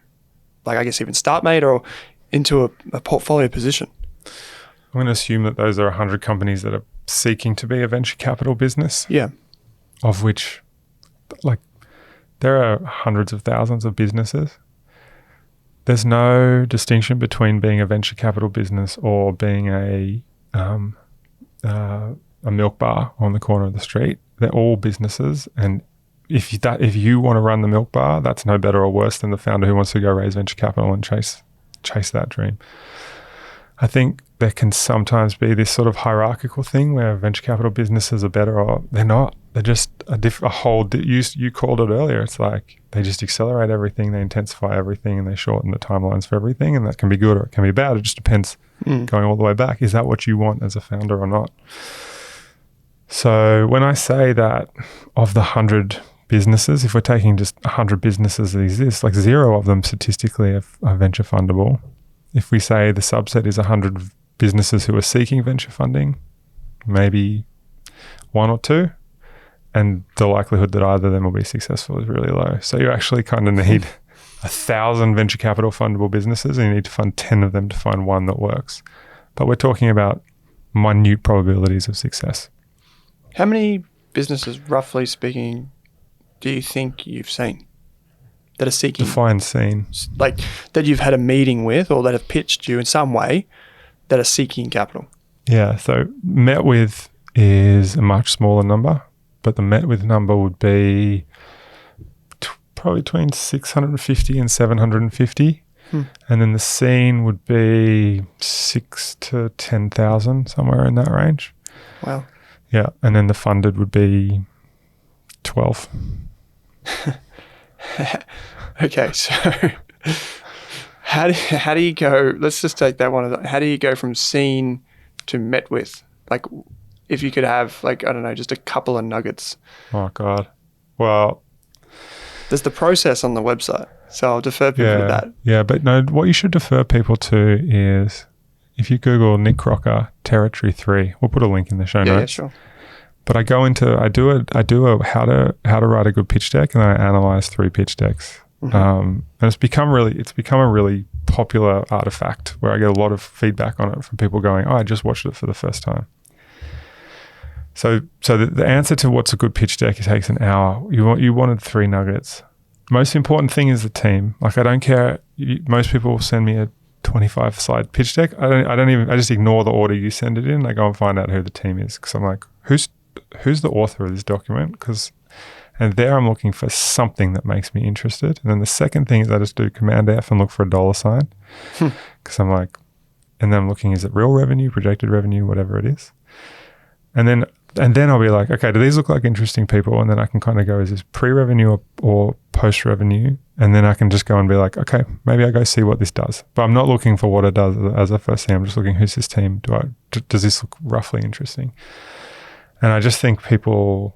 like, I guess even Startmate or into a portfolio position? I'm going to assume that those are 100 companies that are seeking to be a venture capital business. Yeah. Of which, like, there are hundreds of thousands of businesses. There's no distinction between being a venture capital business or being a milk bar on the corner of the street. They're all businesses, and if you want to run the milk bar, that's no better or worse than the founder who wants to go raise venture capital and chase that dream. I think there can sometimes be this sort of hierarchical thing where venture capital businesses are better, or they're not. They're just you called it earlier. It's like they just accelerate everything, they intensify everything, and they shorten the timelines for everything. And that can be good or it can be bad. It just depends going all the way back. Is that what you want as a founder or not? So when I say that of the 100 businesses, if we're taking just 100 businesses that exist, like 0 of them statistically are venture fundable. If we say the subset is 100 businesses who are seeking venture funding, maybe 1 or 2, and the likelihood that either of them will be successful is really low. So you actually kind of need 1,000 venture capital fundable businesses, and you need to fund 10 of them to find one that works. But we're talking about minute probabilities of success. How many businesses, roughly speaking, do you think you've seen that are seeking? Define seen. Like that you've had a meeting with or that have pitched you in some way that are seeking capital? Yeah, so met with is a much smaller number, but the met with number would be probably between 650 and 750. And then the seen would be 6 to 10,000, somewhere in that range. Wow. Yeah, and then the funded would be 12. Okay, so how do you go? Let's just take that one. How do you go from seen to met with? Like, if you could have, like, I don't know, just a couple of nuggets. Oh God. Well, there's the process on the website, so I'll defer people to that. Yeah, but no, what you should defer people to is if you Google Nick Crocker Territory 3, we'll put a link in the show notes. Yeah, sure. But I do a how to write a good pitch deck, and then I analyze 3 pitch decks. And it's become a really popular artifact where I get a lot of feedback on it from people going, "Oh, I just watched it for the first time." So the answer to what's a good pitch deck, it takes an hour. You wanted 3 nuggets. Most important thing is the team. Like, I don't care. Most people send me a 25-slide pitch deck. I just ignore the order you send it in. I go and find out who the team is, because I'm like, who's the author of this document? And there I'm looking for something that makes me interested. And then the second thing is I just do Command F and look for a $sign, because I'm like, and then I'm looking, is it real revenue, projected revenue, whatever it is. And then I'll be like, okay, do these look like interesting people? And then I can kind of go, is this pre-revenue or post-revenue? And then I can just go and be like, okay, maybe I go see what this does. But I'm not looking for what it does as a first thing. I'm just looking, who's this team? Does this look roughly interesting? And I just think people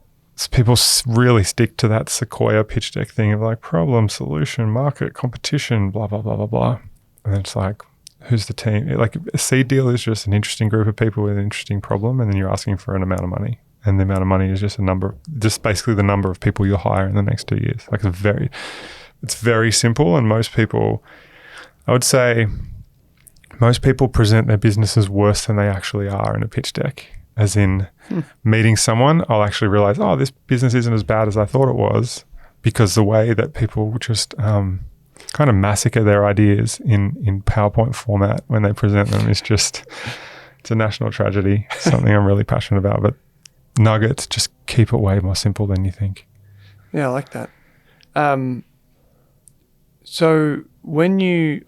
really stick to that Sequoia pitch deck thing of like problem, solution, market, competition, blah, blah, blah, blah, blah. And it's like, who's the team? Like, a seed deal is just an interesting group of people with an interesting problem, and then you're asking for an amount of money. And the amount of money is just basically the number of people you'll hire in the next 2 years. Like, it's very simple, and most people, I would say, most people present their businesses worse than they actually are in a pitch deck. As in, meeting someone, I'll actually realize, oh, this business isn't as bad as I thought it was, because the way that people just kind of massacre their ideas in PowerPoint format when they present them is just, it's a national tragedy. Something I'm really passionate about. But nuggets, just keep it way more simple than you think. Yeah, I like that. So when you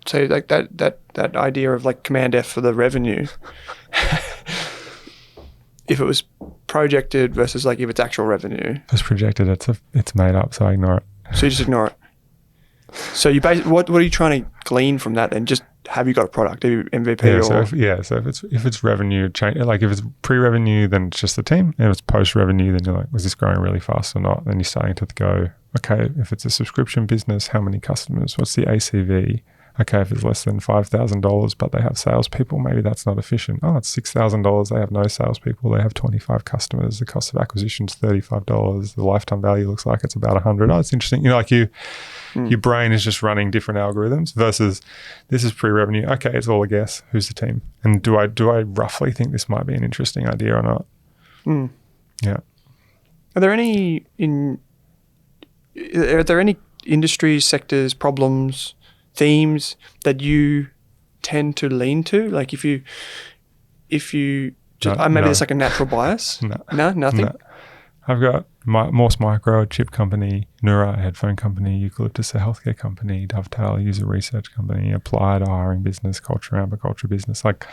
say like that idea of like Command F for the revenue, if it was projected versus like if it's actual revenue. If it's projected, it's made up, so I ignore it. So you just ignore it. So you what are you trying to glean from that then? Just have you got a product, MVP So if it's revenue, like if it's pre-revenue, then it's just the team. And if it's post-revenue, then you're like, was this growing really fast or not? Then you're starting to go, okay, if it's a subscription business, how many customers? What's the ACV? Okay, if it's less than $5,000, but they have salespeople, maybe that's not efficient. Oh, it's $6,000. They have no salespeople. They have 25 customers. The cost of acquisition is $35. The lifetime value looks like it's about $100. Oh, it's interesting. You know, like your brain is just running different algorithms versus this is pre-revenue. Okay, it's all a guess. Who's the team? And do I roughly think this might be an interesting idea or not? Yeah. Are there any industries, sectors, problems, themes that you tend to lean to? Like if you just maybe there's like a natural bias. No, nothing. No. Morse Micro, a chip company, Neura, a headphone company, Eucalyptus, a healthcare company, Dovetail, a user research company, Applied, a hiring business, Culture, Amber business. Like,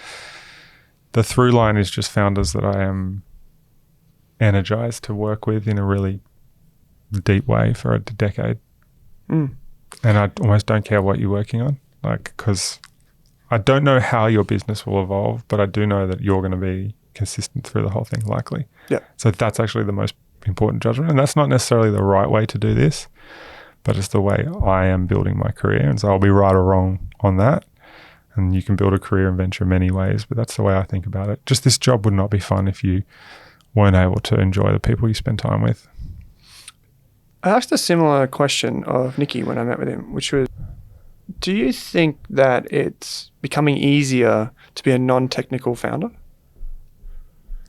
the through line is just founders that I am energized to work with in a really deep way for a decade. And I almost don't care what you're working on, like, because I don't know how your business will evolve, but I do know that you're going to be consistent through the whole thing, likely. Yeah. So that's actually the most important judgment. And that's not necessarily the right way to do this, but it's the way I am building my career. And so I'll be right or wrong on that. And you can build a career and venture in many ways, but that's the way I think about it. Just this job would not be fun if you weren't able to enjoy the people you spend time with. I asked a similar question of Nicky when I met with him, which was, do you think that it's becoming easier to be a non-technical founder?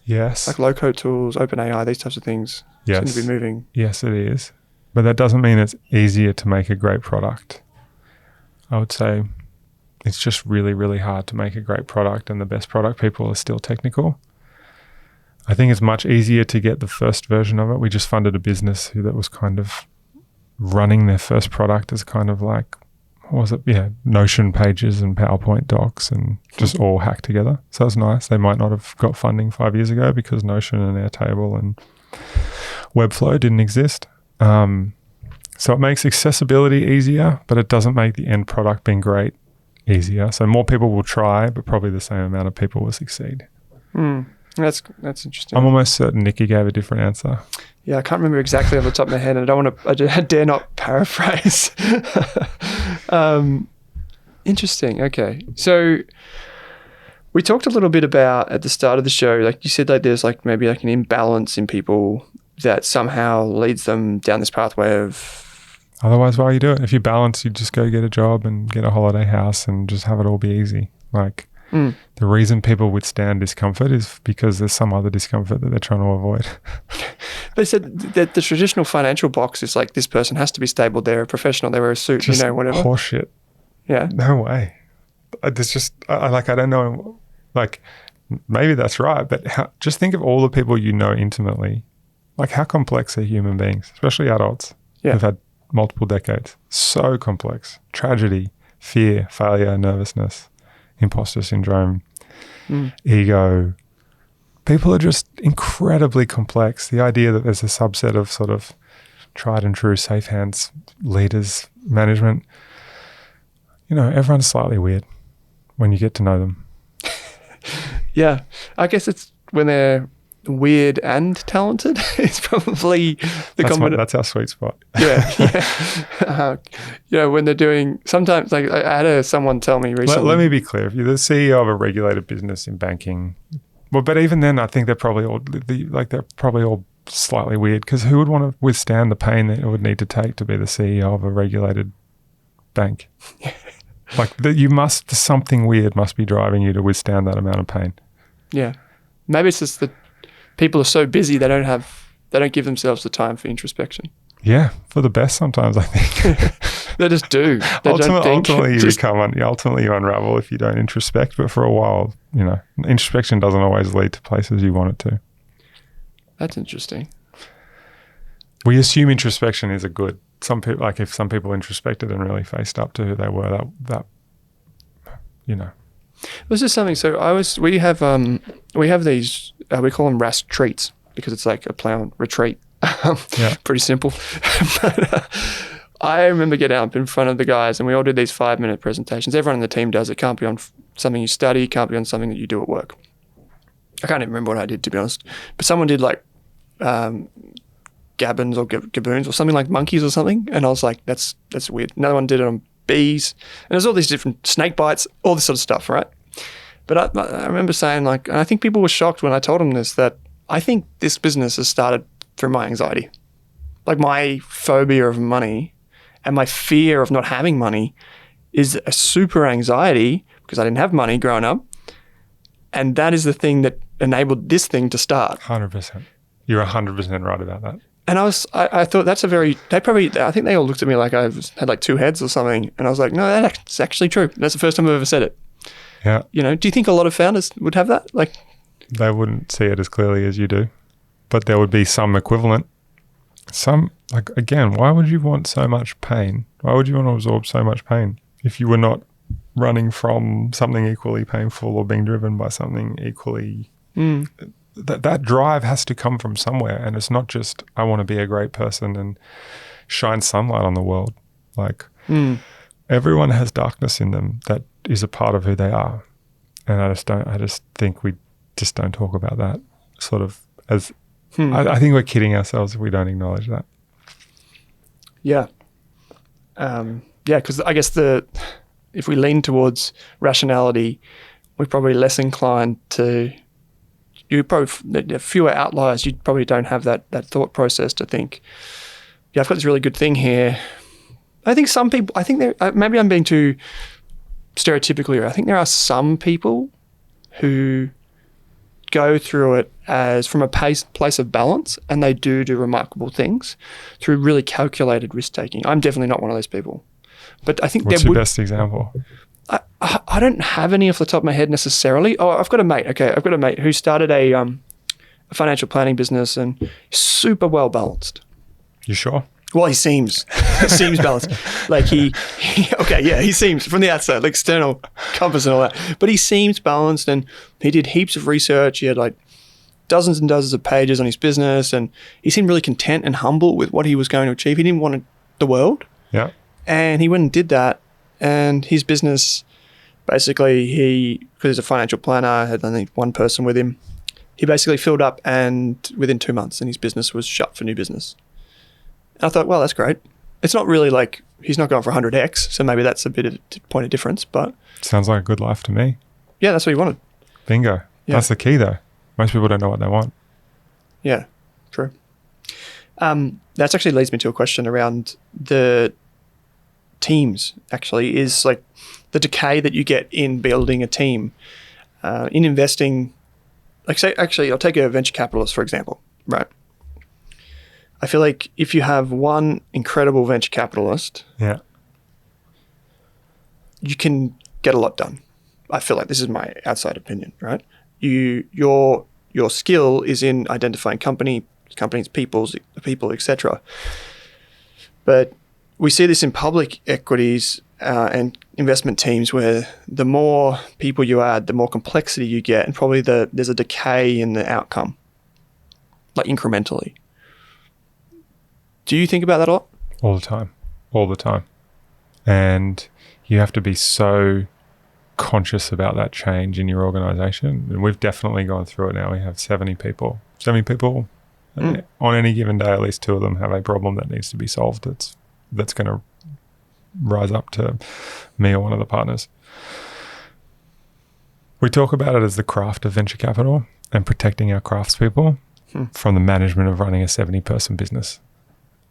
Yes. Like low-code tools, OpenAI, these types of things seem to be moving. Yes, it is. But that doesn't mean it's easier to make a great product. I would say it's just really, really hard to make a great product, and the best product people are still technical. I think it's much easier to get the first version of it. We just funded a business that was kind of running their first product as kind of like, what was it? Yeah, Notion pages and PowerPoint docs and just all hacked together. So it's nice. They might not have got funding 5 years ago because Notion and Airtable and Webflow didn't exist. So it makes accessibility easier, but it doesn't make the end product being great easier. So more people will try, but probably the same amount of people will succeed. That's interesting. I'm almost certain Nicky gave a different answer. Yeah, I can't remember exactly off the top of my head, and I dare not paraphrase. Interesting. Okay. So we talked a little bit about at the start of the show, like you said, like there's like maybe like an imbalance in people that somehow leads them down this pathway of... Otherwise, why you do it? If you balance, you just go get a job and get a holiday house and just have it all be easy. Like, the reason people withstand discomfort is because there's some other discomfort that they're trying to avoid. They said that the traditional financial box is like, this person has to be stable, they're a professional, they wear a suit, Just whatever. Horseshit. Yeah. No way. There's just, I don't know, like, maybe that's right, but just think of all the people you know intimately. Like, how complex are human beings, especially adults who've had multiple decades? So complex. Tragedy, fear, failure, nervousness, imposter syndrome, ego. People are just incredibly complex. The idea that there's a subset of sort of tried and true safe hands leaders, management, everyone's slightly weird when you get to know them. Yeah. I guess it's when they're weird and talented. It's probably the combination. That's our sweet spot. When they're doing, sometimes, like I had someone tell me recently. Let me be clear. If you're the CEO of a regulated business in banking, but even then, I think they're probably all slightly weird, because who would want to withstand the pain that it would need to take to be the CEO of a regulated bank? Like something weird must be driving you to withstand that amount of pain. Yeah. Maybe it's just that people are so busy they don't give themselves the time for introspection. Yeah, for the best sometimes, I think. They just do. Ultimately, you unravel if you don't introspect. But for a while, introspection doesn't always lead to places you want it to. That's interesting. We assume introspection is a good. Some people, like if some people introspected and really faced up to who they were, that. This is something. So we have these. We call them Rask treats because it's like a play on retreat. Pretty simple. But I remember getting up in front of the guys and we all did these 5-minute presentations. Everyone in the team does. It can't be on something you study, can't be on something that you do at work. I can't even remember what I did, to be honest. But someone did like gabbins or gaboons or something like monkeys or something. And I was like, that's weird. Another one did it on bees. And there's all these different snake bites, all this sort of stuff, right? But I remember saying, like, and I think people were shocked when I told them this, that I think this business has started through my anxiety. Like my phobia of money and my fear of not having money is a super anxiety because I didn't have money growing up. And that is the thing that enabled this thing to start. 100%. You're 100% right about that. And I thought I think they all looked at me like I had like 2 heads or something. And I was like, no, that's actually true. That's the first time I've ever said it. Yeah. Do you think a lot of founders would have that? Like, they wouldn't see it as clearly as you do, but there would be some equivalent. again, why would you want so much pain? Why would you want to absorb so much pain if you were not running from something equally painful or being driven by something equally... That drive has to come from somewhere, and it's not just, I want to be a great person and shine sunlight on the world. Everyone has darkness in them that is a part of who they are. And I just think we just don't talk about that sort of as... I think we're kidding ourselves if we don't acknowledge that. Yeah. Because I guess if we lean towards rationality, we're probably less inclined to... fewer outliers. You probably don't have that thought process to think, yeah, I've got this really good thing here. I think some people... maybe I'm being too stereotypical here. I think there are some people who go through it as from a place of balance, and they do remarkable things through really calculated risk taking. I'm definitely not one of those people, but I think what's your best example? I don't have any off the top of my head necessarily. Oh, I've got a mate. Okay, I've got a mate who started a financial planning business and super well balanced. You sure? Well, he seems balanced. He seems from the outside, like external compass and all that. But he seems balanced, and he did heaps of research. He had like dozens and dozens of pages on his business, and he seemed really content and humble with what he was going to achieve. He didn't want the world. Yeah. And he went and did that, and his business, basically, because he's a financial planner, had only one person with him. He basically filled up, and within 2 months, and his business was shut for new business. And I thought, well, that's great. It's not really like he's not going for 100x, so maybe that's a bit of a point of difference. But sounds like a good life to me. Yeah, that's what he wanted. Bingo. Yeah. That's the key, though. Most people don't know what they want. Yeah, true. That actually leads me to a question around the teams. Actually, is like the decay that you get in building a team, in investing. Like, say, actually, I'll take a venture capitalist for example, right? I feel like if you have one incredible venture capitalist, yeah, you can get a lot done. I feel like this is my outside opinion, right? Your skill is in identifying companies, people, etc. But we see this in public equities and investment teams, where the more people you add, the more complexity you get, and probably there's a decay in the outcome, like incrementally. Do you think about that a lot? All the time. And you have to be so conscious about that change in your organization. And we've definitely gone through it now. We have 70 people. On any given day, at least 2 of them have a problem that needs to be solved. That's going to rise up to me or one of the partners. We talk about it as the craft of venture capital and protecting our craftspeople from the management of running a 70-person business.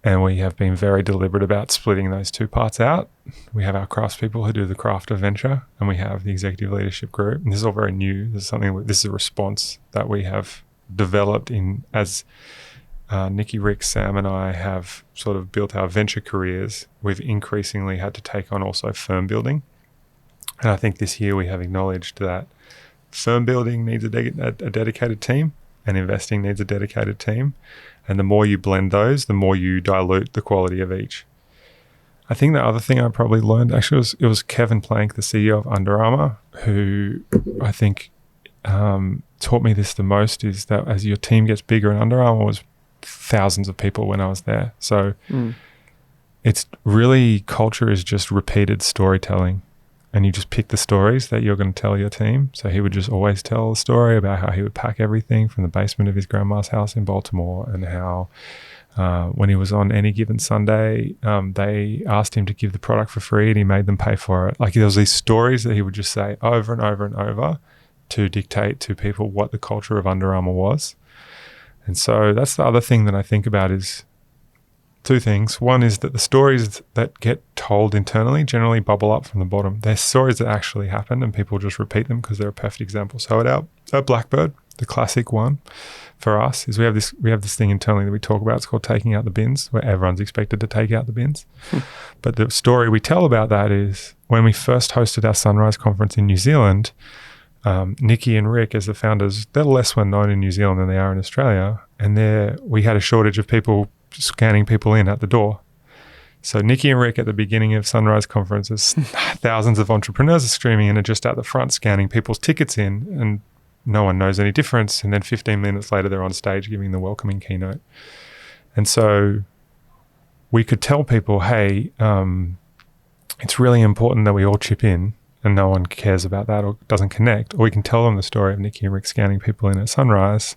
And we have been very deliberate about splitting those 2 parts out. We have our craftspeople who do the craft of venture, and we have the executive leadership group. And this is all very new. This is a response that we have developed as Nikki, Rick, Sam, and I have sort of built our venture careers. We've increasingly had to take on also firm building. And I think this year we have acknowledged that firm building needs a dedicated team, and investing needs a dedicated team. And the more you blend those, the more you dilute the quality of each. I think the other thing I probably learned, actually, it was Kevin Plank, the CEO of Under Armour, who I think taught me this the most, is that as your team gets bigger, and Under Armour was thousands of people when I was there. So it's really, culture is just repeated storytelling. And you just pick the stories that you're going to tell your team. So he would just always tell a story about how he would pack everything from the basement of his grandma's house in Baltimore, and how when he was on any given Sunday, they asked him to give the product for free and he made them pay for it. Like, there was these stories that he would just say over and over and over to dictate to people what the culture of Under Armour was. And so that's the other thing that I think about, is 2 things. One is that the stories that get told internally generally bubble up from the bottom. They're stories that actually happen, and people just repeat them because they're a perfect example. So at Blackbird, the classic one for us is we have this thing internally that we talk about. It's called taking out the bins, where everyone's expected to take out the bins. But the story we tell about that is when we first hosted our Sunrise conference in New Zealand, Nikki and Rick, as the founders, they're less well known in New Zealand than they are in Australia. And there we had a shortage of people scanning people in at the door. So Nikki and Rick at the beginning of Sunrise conferences, thousands of entrepreneurs are streaming in and just at the front scanning people's tickets in, and no one knows any difference. And then 15 minutes later, they're on stage giving the welcoming keynote. And so we could tell people, hey, it's really important that we all chip in, and no one cares about that or doesn't connect. Or we can tell them the story of Nikki and Rick scanning people in at Sunrise,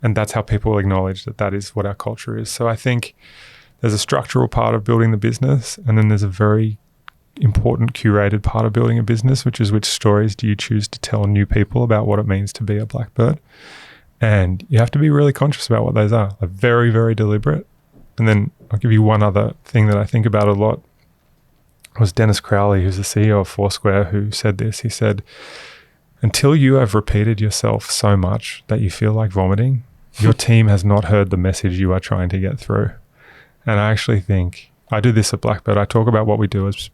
and that's how people will acknowledge that that is what our culture is. So I think there's a structural part of building the business, and then there's a very important curated part of building a business, which is which stories do you choose to tell new people about what it means to be a Blackbird. And you have to be really conscious about what those are. They're very, very deliberate. And then I'll give you one other thing that I think about a lot. It was Dennis Crowley, who's the CEO of Foursquare, who said this. He said, until you have repeated yourself so much that you feel like vomiting, your team has not heard the message you are trying to get through. And I actually think, I do this at Blackbird. I talk about what we do as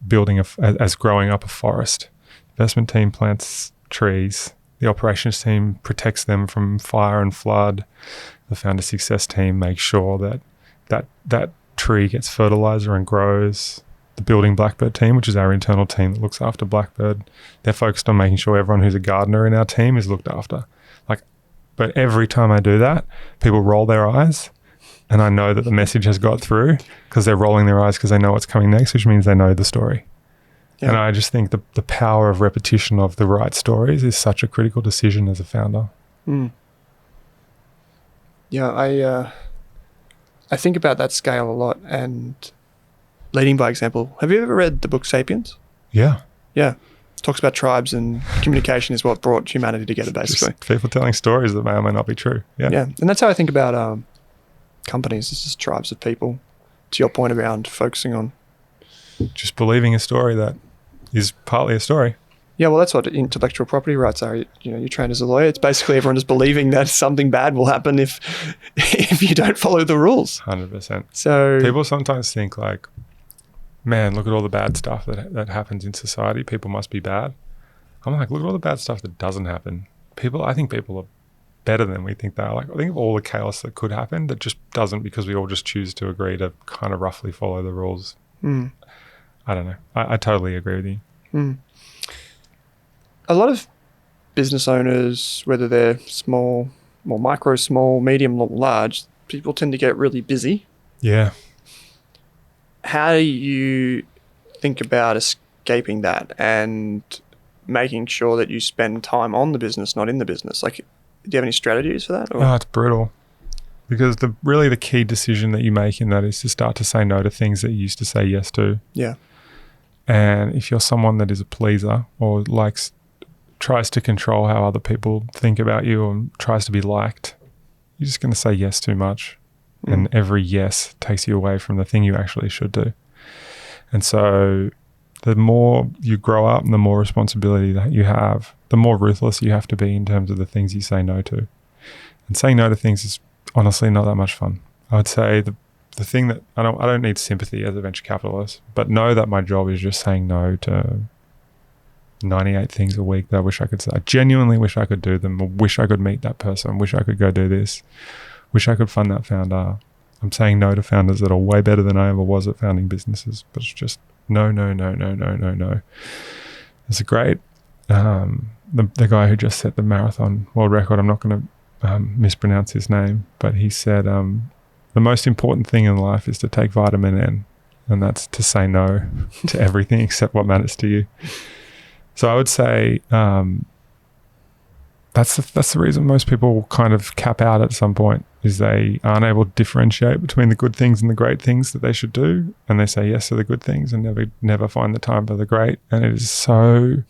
as growing up a forest. Investment team plants trees. The operations team protects them from fire and flood. The founder success team makes sure that tree gets fertilizer and grows. The building Blackbird team, which is our internal team that looks after Blackbird, they're focused on making sure everyone who's a gardener in our team is looked after. But every time I do that, people roll their eyes. And I know that the message has got through because they're rolling their eyes because they know what's coming next, which means they know the story. Yeah. And I just think the power of repetition of the right stories is such a critical decision as a founder. Mm. Yeah, I think about that scale a lot, and leading by example. Have you ever read the book Sapiens? Yeah. Yeah. Talks about tribes, and communication is what brought humanity together, basically. Just people telling stories that may or may not be true. Yeah. Yeah. And that's how I think about companies. It's just tribes of people, to your point around focusing on just believing a story that is partly a story. Yeah, well, that's what intellectual property rights are. You're trained as a lawyer. It's basically everyone just believing that something bad will happen if you don't follow the rules. 100%. So people sometimes think like, man, look at all the bad stuff that happens in society. People must be bad. I'm like, look at all the bad stuff that doesn't happen. I think people are better than we think they are. Like, I think of all the chaos that could happen that just doesn't, because we all just choose to agree to kind of roughly follow the rules. Mm. I don't know. I totally agree with you. Mm. A lot of business owners, whether they're small, more micro, small, medium, large, people tend to get really busy. Yeah. How do you think about escaping that and making sure that you spend time on the business, not in the business? Like, do you have any strategies for that? Or? Oh, it's brutal. Because the key decision that you make in that is to start to say no to things that you used to say yes to. Yeah. And if you're someone that is a pleaser or tries to control how other people think about you and tries to be liked, you're just going to say yes too much. Mm. And every yes takes you away from the thing you actually should do. And so the more you grow up and the more responsibility that you have, the more ruthless you have to be in terms of the things you say no to. And saying no to things is honestly not that much fun. I would say the thing that I don't need sympathy as a venture capitalist, but know that my job is just saying no to 98 things a week that I wish I could say. I genuinely wish I could do them, or wish I could meet that person, wish I could go do this, wish I could fund that founder. I'm saying no to founders that are way better than I ever was at founding businesses, but it's just no. There's a great, the guy who just set the marathon world record, I'm not going to mispronounce his name, but he said, the most important thing in life is to take vitamin N, and that's to say no to everything except what matters to you. So I would say that's the reason most people kind of cap out at some point, is they aren't able to differentiate between the good things and the great things that they should do, and they say yes to the good things and never find the time for the great. And it is so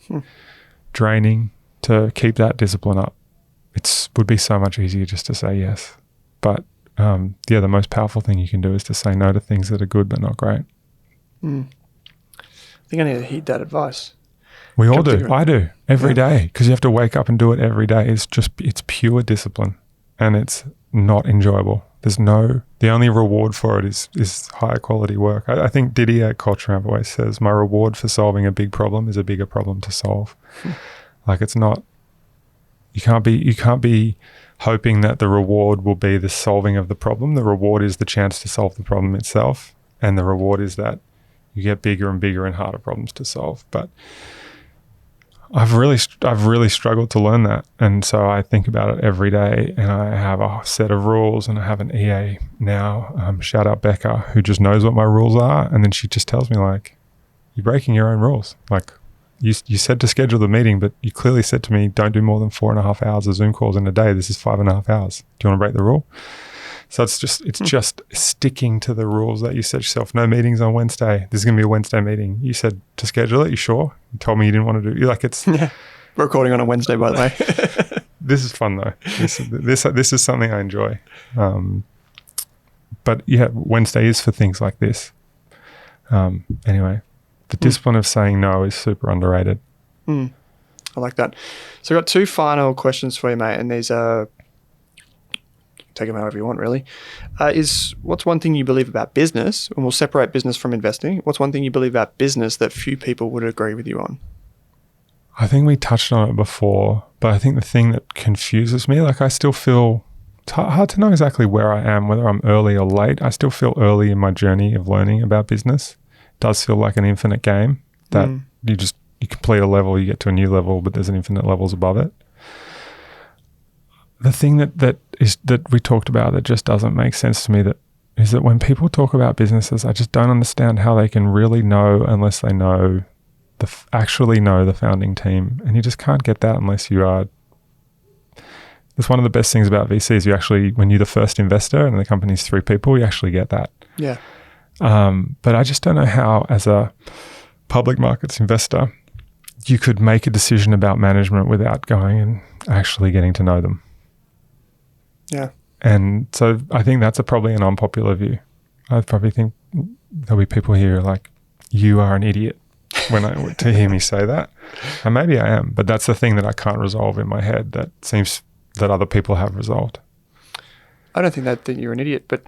draining to keep that discipline up. It would be so much easier just to say yes. But the most powerful thing you can do is to say no to things that are good but not great. Mm. I think I need to heed that advice. We all do. I do every day, because you have to wake up and do it every day. It's pure discipline, and it's not enjoyable. The only reward for it is higher quality work. I think Didier at Culture Amp always says, my reward for solving a big problem is a bigger problem to solve. Like, it's not, You can't be hoping that the reward will be the solving of the problem. The reward is the chance to solve the problem itself, and the reward is that you get bigger and bigger and harder problems to solve. But I've really struggled to learn that, and so I think about it every day. And I have a set of rules, and I have an EA now. Shout out Becca, who just knows what my rules are, and then she just tells me like, "You're breaking your own rules. Like, you said to schedule the meeting, but you clearly said to me, don't do more than 4.5 hours of Zoom calls in a day. This is 5.5 hours. Do you want to break the rule?" So it's just sticking to the rules that you set yourself. No meetings on Wednesday. This is going to be a Wednesday meeting. You said to schedule it. You sure? You told me you didn't want to do. You're like, it's recording on a Wednesday, by the way. This is fun though. This is something I enjoy. But yeah, Wednesday is for things like this. Anyway, the discipline of saying no is super underrated. I like that. So I've got 2 final questions for you, mate, and these are, take them however you want, really. Is what's one thing you believe about business, and we'll separate business from investing. What's one thing you believe about business that few people would agree with you on? I think we touched on it before, but I think the thing that confuses me, like I still feel, it's hard to know exactly where I am, whether I'm early or late. I still feel early in my journey of learning about business. It does feel like an infinite game that you complete a level, you get to a new level, but there's an infinite levels above it. The thing that we talked about that just doesn't make sense to me is that when people talk about businesses, I just don't understand how they can really know unless they know actually know the founding team, and you just can't get that unless you are. That's one of the best things about VCs. You actually, when you're the first investor and the company's 3 people, you actually get that. Yeah. But I just don't know how, as a public markets investor, you could make a decision about management without going and actually getting to know them. Yeah. And so I think that's probably an unpopular view. I probably think there'll be people here like, you are an idiot to hear me say that. And maybe I am, but that's the thing that I can't resolve in my head that seems that other people have resolved. I don't think that you're an idiot, but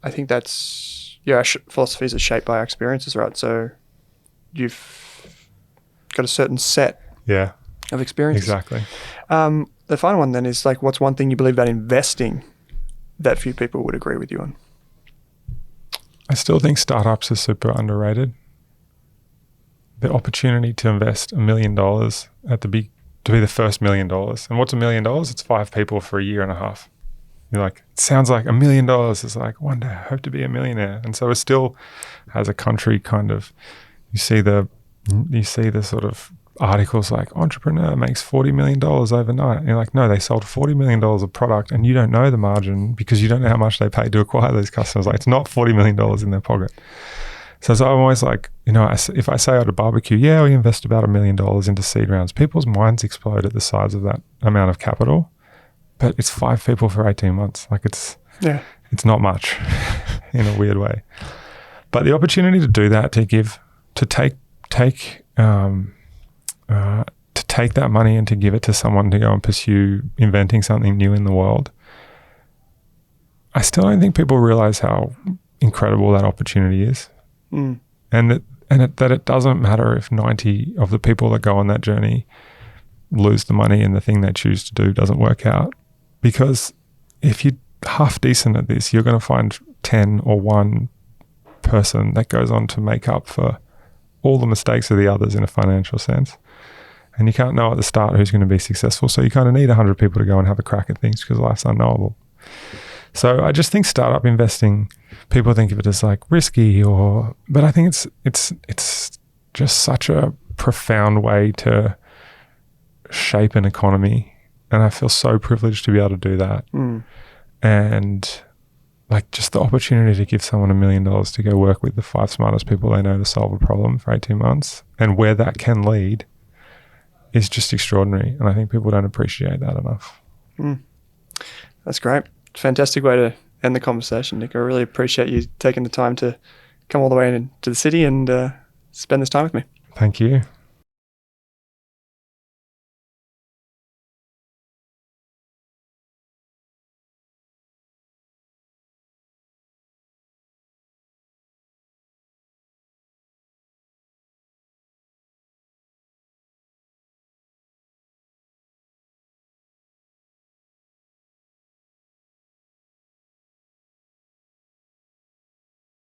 I think that's, our philosophies are shaped by our experiences, right? So you've got a certain set of experiences. Exactly. The final one then is like, what's one thing you believe about investing that few people would agree with you on? I still think startups are super underrated. The opportunity to invest $1 million to be the first $1 million. And what's $1 million? It's 5 people for a year and a half. You're like, it sounds like $1 million. It's like, one day I hope to be a millionaire. And so it still, as a country, kind of, you see the sort of articles like entrepreneur makes $40 million overnight. And you're like, no, they sold $40 million of product and you don't know the margin because you don't know how much they paid to acquire those customers. Like, it's not $40 million in their pocket. So I'm always like, if I say at a barbecue, we invest about $1 million into seed rounds, people's minds explode at the size of that amount of capital. But it's 5 people for 18 months. Like it's not much in a weird way. But the opportunity to do that, to take that money and to give it to someone to go and pursue inventing something new in the world, I still don't think people realize how incredible that opportunity is. And that it doesn't matter if 90 of the people that go on that journey lose the money and the thing they choose to do doesn't work out. Because if you're half decent at this, you're going to find 10 or 1 person that goes on to make up for all the mistakes of the others in a financial sense. And you can't know at the start who's going to be successful. So you kind of need 100 people to go and have a crack at things because life's unknowable. So I just think startup investing, people think of it as like risky, but I think it's just such a profound way to shape an economy. And I feel so privileged to be able to do that. And like just the opportunity to give someone $1 million to go work with the 5 smartest people they know to solve a problem for 18 months and where that can lead is just extraordinary. And I think people don't appreciate that enough. That's great. Fantastic way to end the conversation, Nick. I really appreciate you taking the time to come all the way into the city and spend this time with me. Thank you.